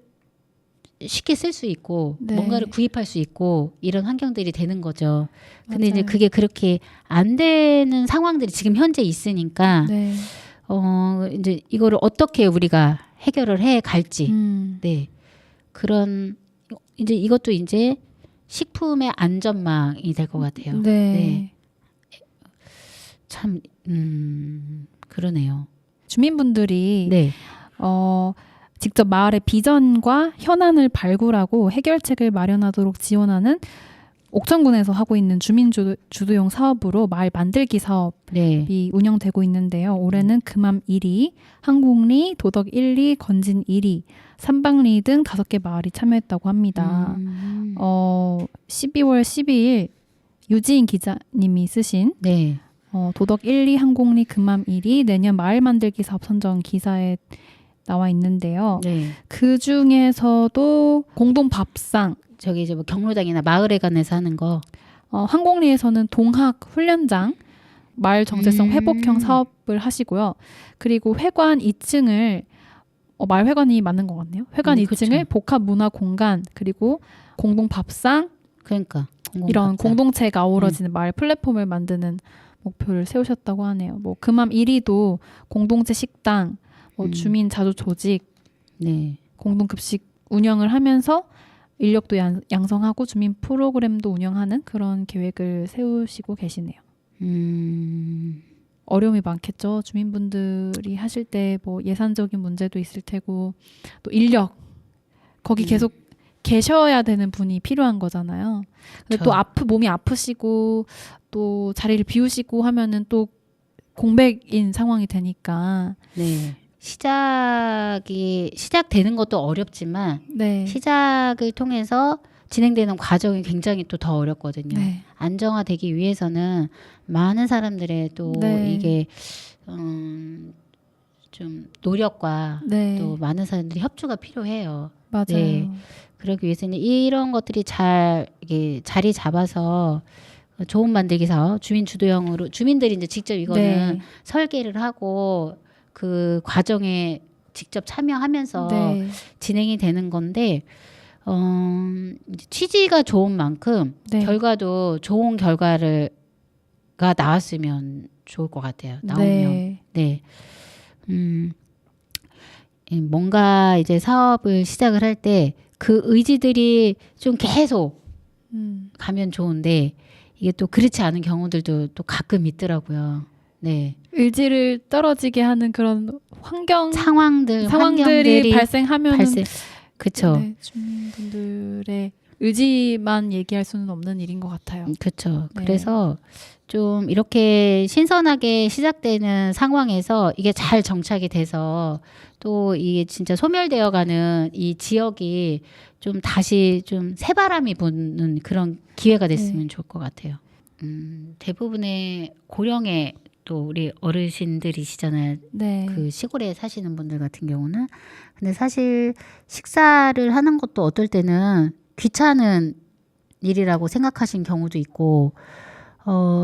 쉽게 쓸 수 있고 네. 뭔가를 구입할 수 있고 이런 환경들이 되는 거죠. 근데 이제 맞아요. 그게 그렇게 안 되는 상황들이 지금 현재 있으니까 네. 이제 이거를 어떻게 우리가 해결을 해 갈지 네 그런 이제 이것도 이제 식품의 안전망이 될 것 같아요. 네. 참 그러네요. 주민분들이 네. 직접 마을의 비전과 현안을 발굴하고 해결책을 마련하도록 지원하는 옥천군에서 하고 있는 주민 주도형 사업으로 마을 만들기 사업이 네. 운영되고 있는데요. 올해는 금암 1위, 항곡리, 도덕 1리, 건진 1위, 삼방리 등 5개 마을이 참여했다고 합니다. 12월 12일 유지인 기자님이 쓰신 네. 도덕 1리 항공리 금암 1위 내년 마을 만들기 사업 선정 기사에 나와 있는데요. 네. 그 중에서도 공동 밥상, 저기 이제 뭐 경로당이나 마을에 관해서 하는 거. 항공리에서는 동학 훈련장, 마을 정체성 회복형 사업을 하시고요. 그리고 회관 2층을 마을 회관이 맞는 것 같네요. 회관 2층을 그쵸. 복합 문화 공간, 그리고 공동 밥상, 그러니까 이런 공공밥상. 공동체가 어우러지는 마을 플랫폼을 만드는 목표를 세우셨다고 하네요. 뭐 금암 1위도 공동체 식당, 주민 자조 조직, 네. 공동급식 운영을 하면서 인력도 양성하고 주민 프로그램도 운영하는 그런 계획을 세우시고 계시네요. 어려움이 많겠죠. 주민분들이 하실 때 뭐 예산적인 문제도 있을 테고 또 인력 거기 계속 계셔야 되는 분이 필요한 거잖아요. 근데 또 몸이 아프시고 또 자리를 비우시고 하면은 또 공백인 상황이 되니까. 네. 시작되는 것도 어렵지만 네. 시작을 통해서 진행되는 과정이 굉장히 또 더 어렵거든요. 네. 안정화되기 위해서는 많은 사람들의 또 네. 이게 좀 노력과 네. 또 많은 사람들이 협조가 필요해요. 맞아요. 네. 그러기 위해서는 이런 것들이 잘 이게 자리 잡아서 좋은 만들기 사업 주민 주도형으로 주민들이 이제 직접 이거는 네. 설계를 하고 그 과정에 직접 참여하면서 네. 진행이 되는 건데 이제 취지가 좋은 만큼 네. 결과도 좋은 결과가 나왔으면 좋을 것 같아요. 나오면. 네. 뭔가 이제 사업을 시작을 할 때 그 의지들이 좀 계속 가면 좋은데 이게 또 그렇지 않은 경우들도 또 가끔 있더라고요. 네. 의지를 떨어지게 하는 그런 상황들이 환경들이 발생하면 그렇죠. 네, 주민분들의 의지만 얘기할 수는 없는 일인 것 같아요. 그렇죠. 네. 그래서 좀 이렇게 신선하게 시작되는 상황에서 이게 잘 정착이 돼서 또 이게 진짜 소멸되어가는 이 지역이 좀 다시 좀 새바람이 부는 그런 기회가 됐으면 좋을 것 같아요. 대부분의 고령의 또 우리 어르신들이시잖아요. 네. 그 시골에 사시는 분들 같은 경우는. 근데 사실 식사를 하는 것도 어떨 때는 귀찮은 일이라고 생각하신 경우도 있고,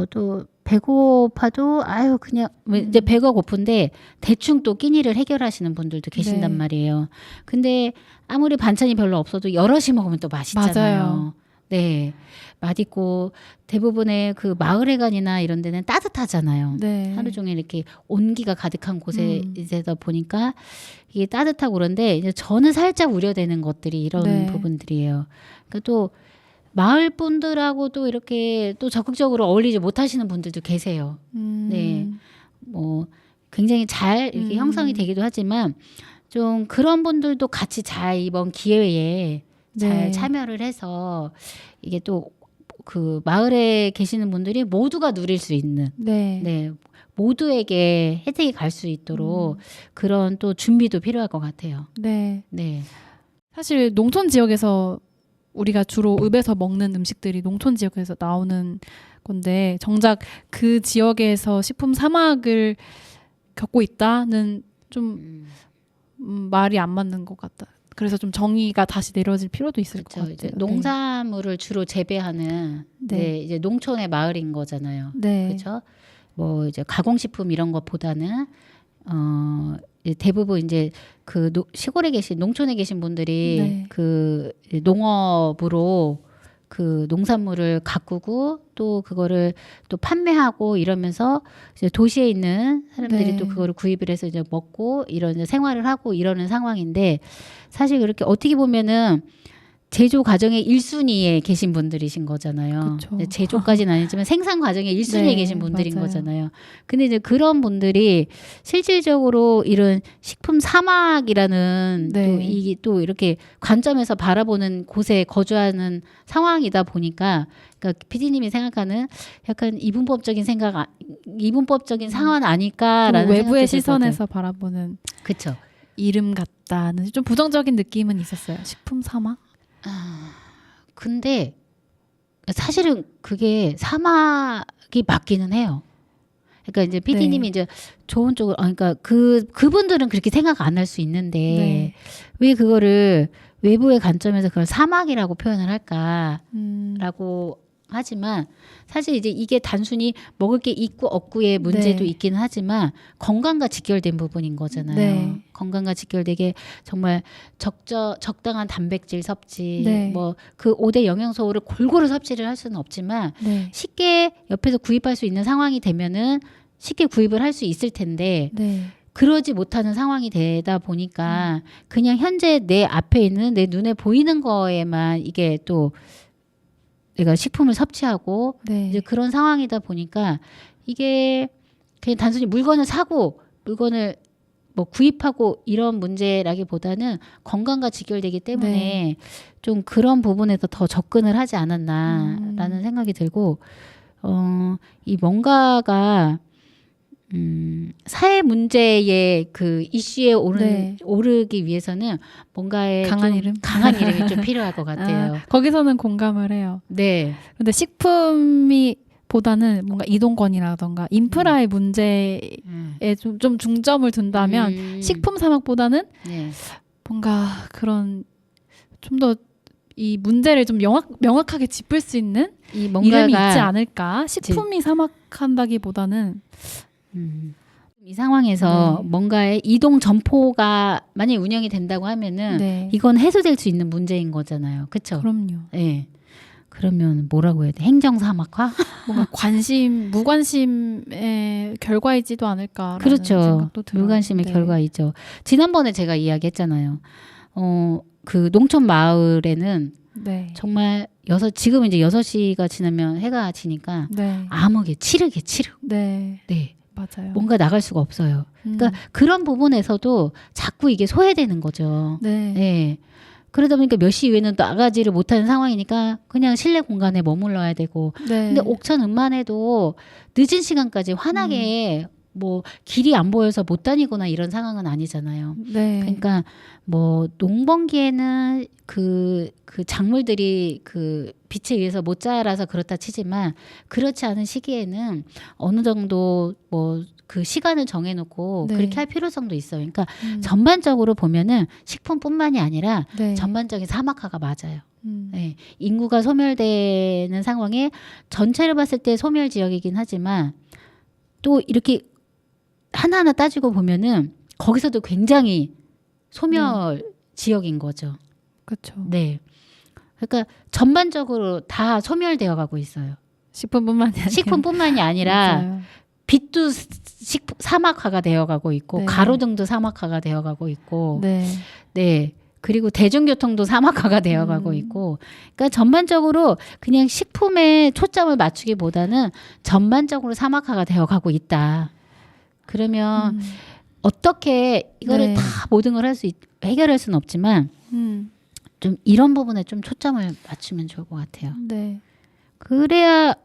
또 배고파도 아유 그냥 이제 배가 고픈데 대충 또 끼니를 해결하시는 분들도 계신단 네. 말이에요. 근데 아무리 반찬이 별로 없어도 여럿이 먹으면 또 맛있잖아요. 맞아요. 네, 맛있고 대부분의 그 마을회관이나 이런 데는 따뜻하잖아요. 네. 하루 종일 이렇게 온기가 가득한 곳에 이제다 보니까 이게 따뜻하고 그런데 이제 저는 살짝 우려되는 것들이 이런 네. 부분들이에요. 그러니까 또 마을 분들하고 또 이렇게 또 적극적으로 어울리지 못하시는 분들도 계세요. 네, 뭐 굉장히 잘 이렇게 형성이 되기도 하지만 좀 그런 분들도 같이 잘 이번 기회에 잘 네. 참여를 해서 이게 또 그 마을에 계시는 분들이 모두가 누릴 수 있는 네. 네 모두에게 혜택이 갈 수 있도록 그런 또 준비도 필요할 것 같아요. 네. 네, 사실 농촌 지역에서 우리가 주로 읍에서 먹는 음식들이 농촌 지역에서 나오는 건데 정작 그 지역에서 식품 사막을 겪고 있다는 좀 말이 안 맞는 것 같다. 그래서 좀 정의가 다시 내려질 필요도 있을 것 그렇죠. 같아요. 이제 농산물을 주로 재배하는 네. 네, 이제 농촌의 마을인 거잖아요. 네. 그렇죠? 뭐 이제 가공식품 이런 것보다는 이제 대부분 이제 그 시골에 계신 농촌에 계신 분들이 네. 그 농업으로 그 농산물을 가꾸고 또 그거를 또 판매하고 이러면서 이제 도시에 있는 사람들이 네. 또 그거를 구입을 해서 이제 먹고 이런 이제 생활을 하고 이러는 상황인데 사실 그렇게 어떻게 보면은 제조 과정의 1순위에 계신 분들이신 거잖아요. 그쵸. 네, 제조까지는 아니지만 생산 과정의 1순위에 네, 계신 분들인 맞아요. 거잖아요. 근데 이제 그런 분들이 실질적으로 이런 식품 사막이라는 네. 또 이게 또 이렇게 관점에서 바라보는 곳에 거주하는 상황이다 보니까 그러니까 PD님이 생각하는 약간 이분법적인 이분법적인 상황 좀 아닐까라는 외부의 시선에서 바라보는 그렇죠. 이름 같다는 좀 부정적인 느낌은 있었어요. 식품 사막? 근데 사실은 그게 사막이 맞기는 해요. 그러니까 이제 PD님이 이제 좋은 쪽으로, 그러니까 그분들은 그렇게 생각 안 할 수 있는데 네. 왜 그거를 외부의 관점에서 그걸 사막이라고 표현을 할까라고 하지만 사실 이제 이게 단순히 먹을 게 있고 없고의 문제도 네. 있기는 하지만 건강과 직결된 부분인 거잖아요. 네. 건강과 직결되게 정말 적당한 단백질 섭취, 네. 뭐 그 5대 영양소를 골고루 섭취를 할 수는 없지만 네. 쉽게 옆에서 구입할 수 있는 상황이 되면은 쉽게 구입을 할 수 있을 텐데 네. 그러지 못하는 상황이 되다 보니까 그냥 현재 내 앞에 있는 내 눈에 보이는 거에만 이게 또 내가 식품을 섭취하고 네. 이제 그런 상황이다 보니까 이게 그냥 단순히 물건을 사고 물건을 뭐 구입하고 이런 문제라기보다는 건강과 직결되기 때문에 네. 좀 그런 부분에서 더 접근을 하지 않았나라는 생각이 들고 이 뭔가가 사회 문제의 그 이슈에 네. 오르기 위해서는 뭔가의 강한 좀 이름? 강한 이름이 좀 필요할 것 같아요. 거기서는 공감을 해요. 네. 근데 식품이 보다는 뭔가 이동권이라던가 인프라의 문제에 좀 중점을 둔다면 식품 사막보다는 네. 뭔가 그런 좀 더 이 문제를 좀 명확하게 짚을 수 있는 이 이름이 뭔가가 있지 않을까? 식품이 사막한다기보다는 이 상황에서 네. 뭔가의 이동 점포가 만약에 운영이 된다고 하면은 네. 이건 해소될 수 있는 문제인 거잖아요. 그렇죠? 그럼요. 네. 그러면 뭐라고 해야 돼? 행정 사막화? 뭔가 무관심의 결과이지도 않을까라는 그렇죠. 생각도 들어요. 무관심의 네. 결과이죠. 지난번에 제가 이야기했잖아요. 그 농촌 마을에는 네. 정말 지금 이제 6시가 지나면 해가 지니까 네. 암흑에 치르. 네. 네. 맞아요. 뭔가 나갈 수가 없어요. 그러니까 그런 부분에서도 자꾸 이게 소외되는 거죠. 네. 네. 그러다 보니까 몇 시 이후에는 또 나가지를 못하는 상황이니까 그냥 실내 공간에 머물러야 되고. 네. 근데 옥천은만해도 늦은 시간까지 환하게 뭐 길이 안 보여서 못 다니거나 이런 상황은 아니잖아요. 네. 그러니까 뭐 농번기에는 그 작물들이 그 빛에 의해서 못 자라서 그렇다 치지만 그렇지 않은 시기에는 어느 정도 뭐 그 시간을 정해놓고 네. 그렇게 할 필요성도 있어요. 그러니까 전반적으로 보면은 식품뿐만이 아니라 네. 전반적인 사막화가 맞아요. 네. 인구가 소멸되는 상황에 전체를 봤을 때 소멸 지역이긴 하지만 또 이렇게 하나하나 따지고 보면은 거기서도 굉장히 소멸 지역인 거죠. 그렇죠. 네. 그러니까 전반적으로 다 소멸되어 가고 있어요. 식품뿐만이 아니라 식품뿐만이 아니라 맞아요. 빛도 사막화가 되어 가고 있고 네. 가로등도 사막화가 되어 가고 있고 네. 네. 그리고 대중교통도 사막화가 되어 가고 있고 그러니까 전반적으로 그냥 식품에 초점을 맞추기보다는 전반적으로 사막화가 되어 가고 있다. 그러면 어떻게 이거를 네. 다 모든 걸 해결할 수는 없지만 좀 이런 부분에 좀 초점을 맞추면 좋을 것 같아요. 네. 그래야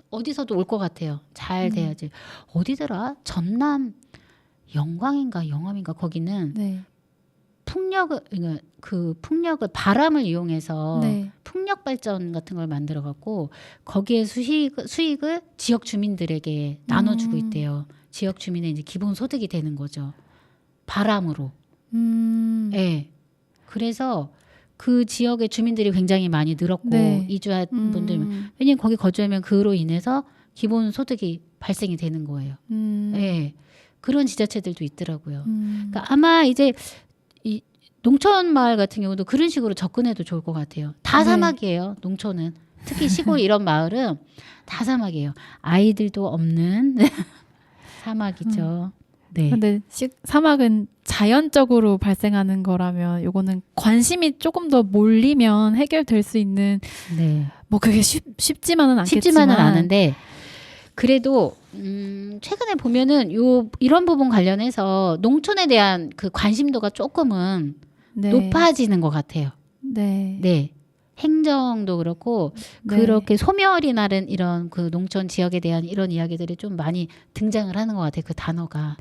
어디서도 올 것 같아요. 잘 돼야지. 어디더라? 전남 영광인가 영암인가 거기는 네. 풍력을 바람을 이용해서 네. 풍력 발전 같은 걸 만들어 갖고 거기에 수익을 지역 주민들에게 나눠주고 있대요. 지역 주민의 이제 기본 소득이 되는 거죠. 바람으로. 네. 그래서 그 지역의 주민들이 굉장히 많이 늘었고 네. 이주한 분들 왜냐면 거기 거주하면 그로 인해서 기본 소득이 발생이 되는 거예요. 네. 그런 지자체들도 있더라고요. 그러니까 아마 이제 이 농촌 마을 같은 경우도 그런 식으로 접근해도 좋을 것 같아요. 다 네. 사막이에요. 농촌은 특히 시골 이런 마을은 다 사막이에요. 아이들도 없는 사막이죠. 네. 근데 사막은 자연적으로 발생하는 거라면 요거는 관심이 조금 더 몰리면 해결될 수 있는 네. 뭐 그게 쉽지만은 않겠지만 쉽지만은 않은데 그래도 최근에 보면은 이런 부분 관련해서 농촌에 대한 그 관심도가 조금은 네. 높아지는 것 같아요. 네. 네. 행정도 그렇고 네. 그렇게 소멸이 나는 이런 그 농촌 지역에 대한 이런 이야기들이 좀 많이 등장을 하는 것 같아요. 그 단어가.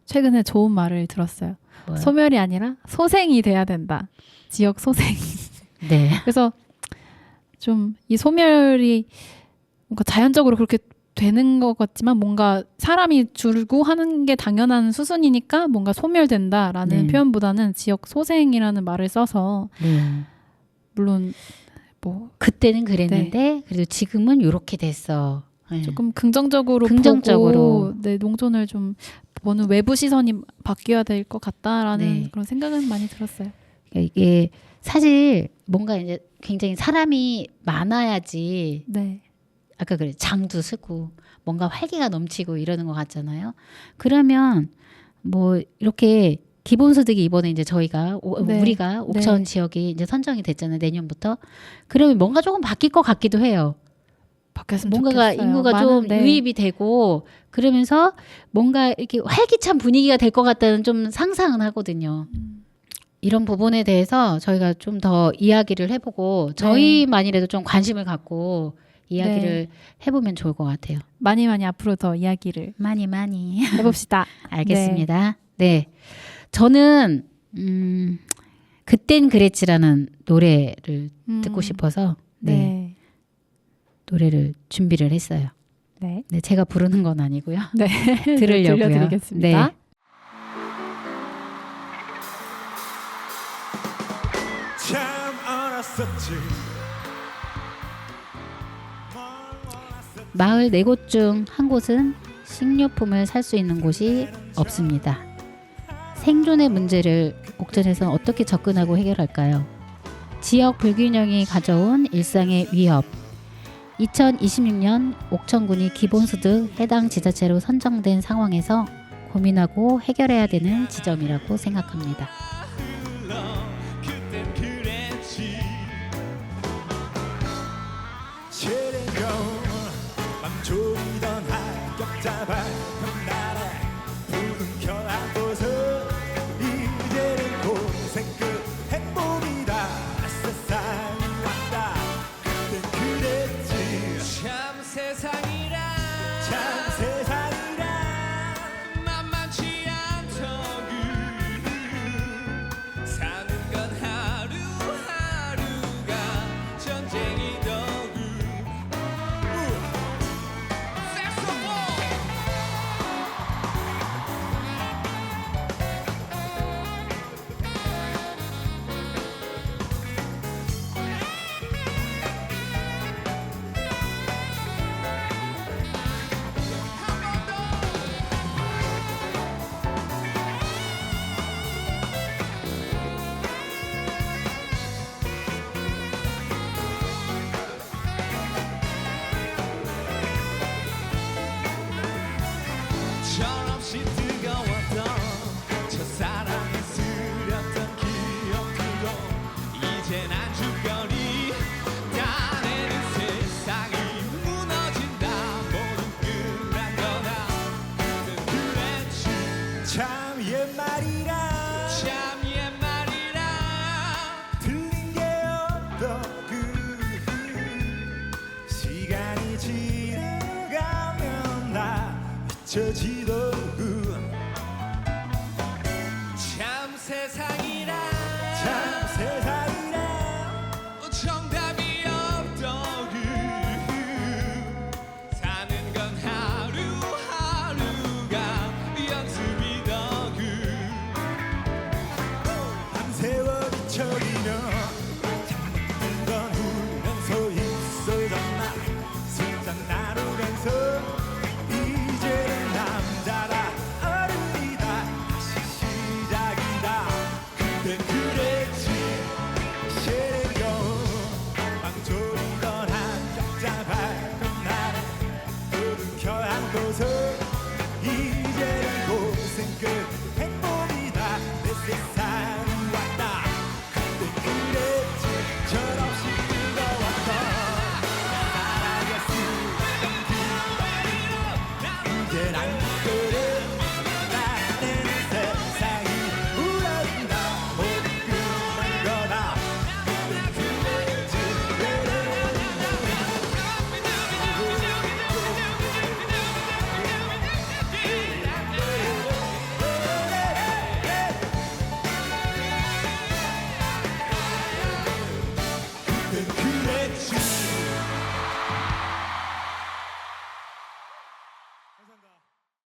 최근에 좋은 말을 들었어요. 뭐요? 소멸이 아니라 소생이 돼야 된다. 지역 소생. 네. 그래서 좀 이 소멸이 뭔가 자연적으로 그렇게 되는 것 같지만 뭔가 사람이 줄고 하는 게 당연한 수순이니까 뭔가 소멸된다라는 네. 표현보다는 지역 소생이라는 말을 써서 네. 물론 뭐 그때는 그랬는데 그래도 지금은 이렇게 됐어. 네. 조금 긍정적으로 긍정적으로. 보고 네, 농촌을 좀 보는 외부 시선이 바뀌어야 될 것 같다라는 네. 그런 생각은 많이 들었어요. 그러니까 이게 사실 뭔가 이제 굉장히 사람이 많아야지 네. 아까 그래 장도 쓰고 뭔가 활기가 넘치고 이러는 것 같잖아요. 그러면 뭐 이렇게 기본소득이 이번에 이제 저희가 네. 우리가 옥천 네. 지역이 이제 선정이 됐잖아요. 내년부터. 그러면 뭔가 조금 바뀔 것 같기도 해요. 바뀌었으면 뭔가가 좋겠어요. 인구가 좀 네. 유입이 되고 그러면서 뭔가 이렇게 활기찬 분위기가 될 것 같다는 좀 상상은 하거든요. 이런 부분에 대해서 저희가 좀 더 이야기를 해보고 저희만이라도 좀 관심을 갖고 이야기를 해보면 좋을 것 같아요. 많이 앞으로 더 이야기를 많이 해봅시다. 알겠습니다. 네. 저는 그땐 그랬지라는 노래를 듣고 싶어서 네. 노래를 준비를 했어요. 네. 네, 제가 부르는 건 아니고요. 네. 들으려고요. 들려드리겠습니다. 네. 참 알았었지. 마을 4곳 중 한 곳은 식료품을 살 수 있는 곳이 없습니다. 생존의 문제를 옥천에서는 어떻게 접근하고 해결할까요? 지역 불균형이 가져온 일상의 위협. 2026년 옥천군이 기본소득 해당 지자체로 선정된 상황에서 고민하고 해결해야 되는 지점이라고 생각합니다. 그땐 그랬지. 세례경 맘 졸이던 합격자 밝은 날에 붉은 켜안고서 이제는 고생 끝 행복이다 세상이 왔다. 그땐 그랬지. 참 세상이란 참 세상이란 만만치 않더군. 사는 건 하루하루가 전쟁이더군. 색소폰 철없이 뜨거웠던 첫사랑이 스렸던 기억들도 이젠 안주거리. 딴에는 세상이 무너진다 모든 끝난 거다. 그땐 그랬지. 참 옛말이라 참 옛말이라 틀린 게 없더군. 시간이 지나가면 다 잊혀지더군. 참 세상이라 참 세상이라 정답이 없더군. 사는 건 하루하루가 연습이더군. 밤새워 뒤척이며 잠든 건 울면서 있어졌나. 술잔 나누면서 이제는 남자라 어른이다 다시 시작이다. 그땐 그랬지. 세례경 맘 졸이던 합격자 밝은 날에 불을 켜안고서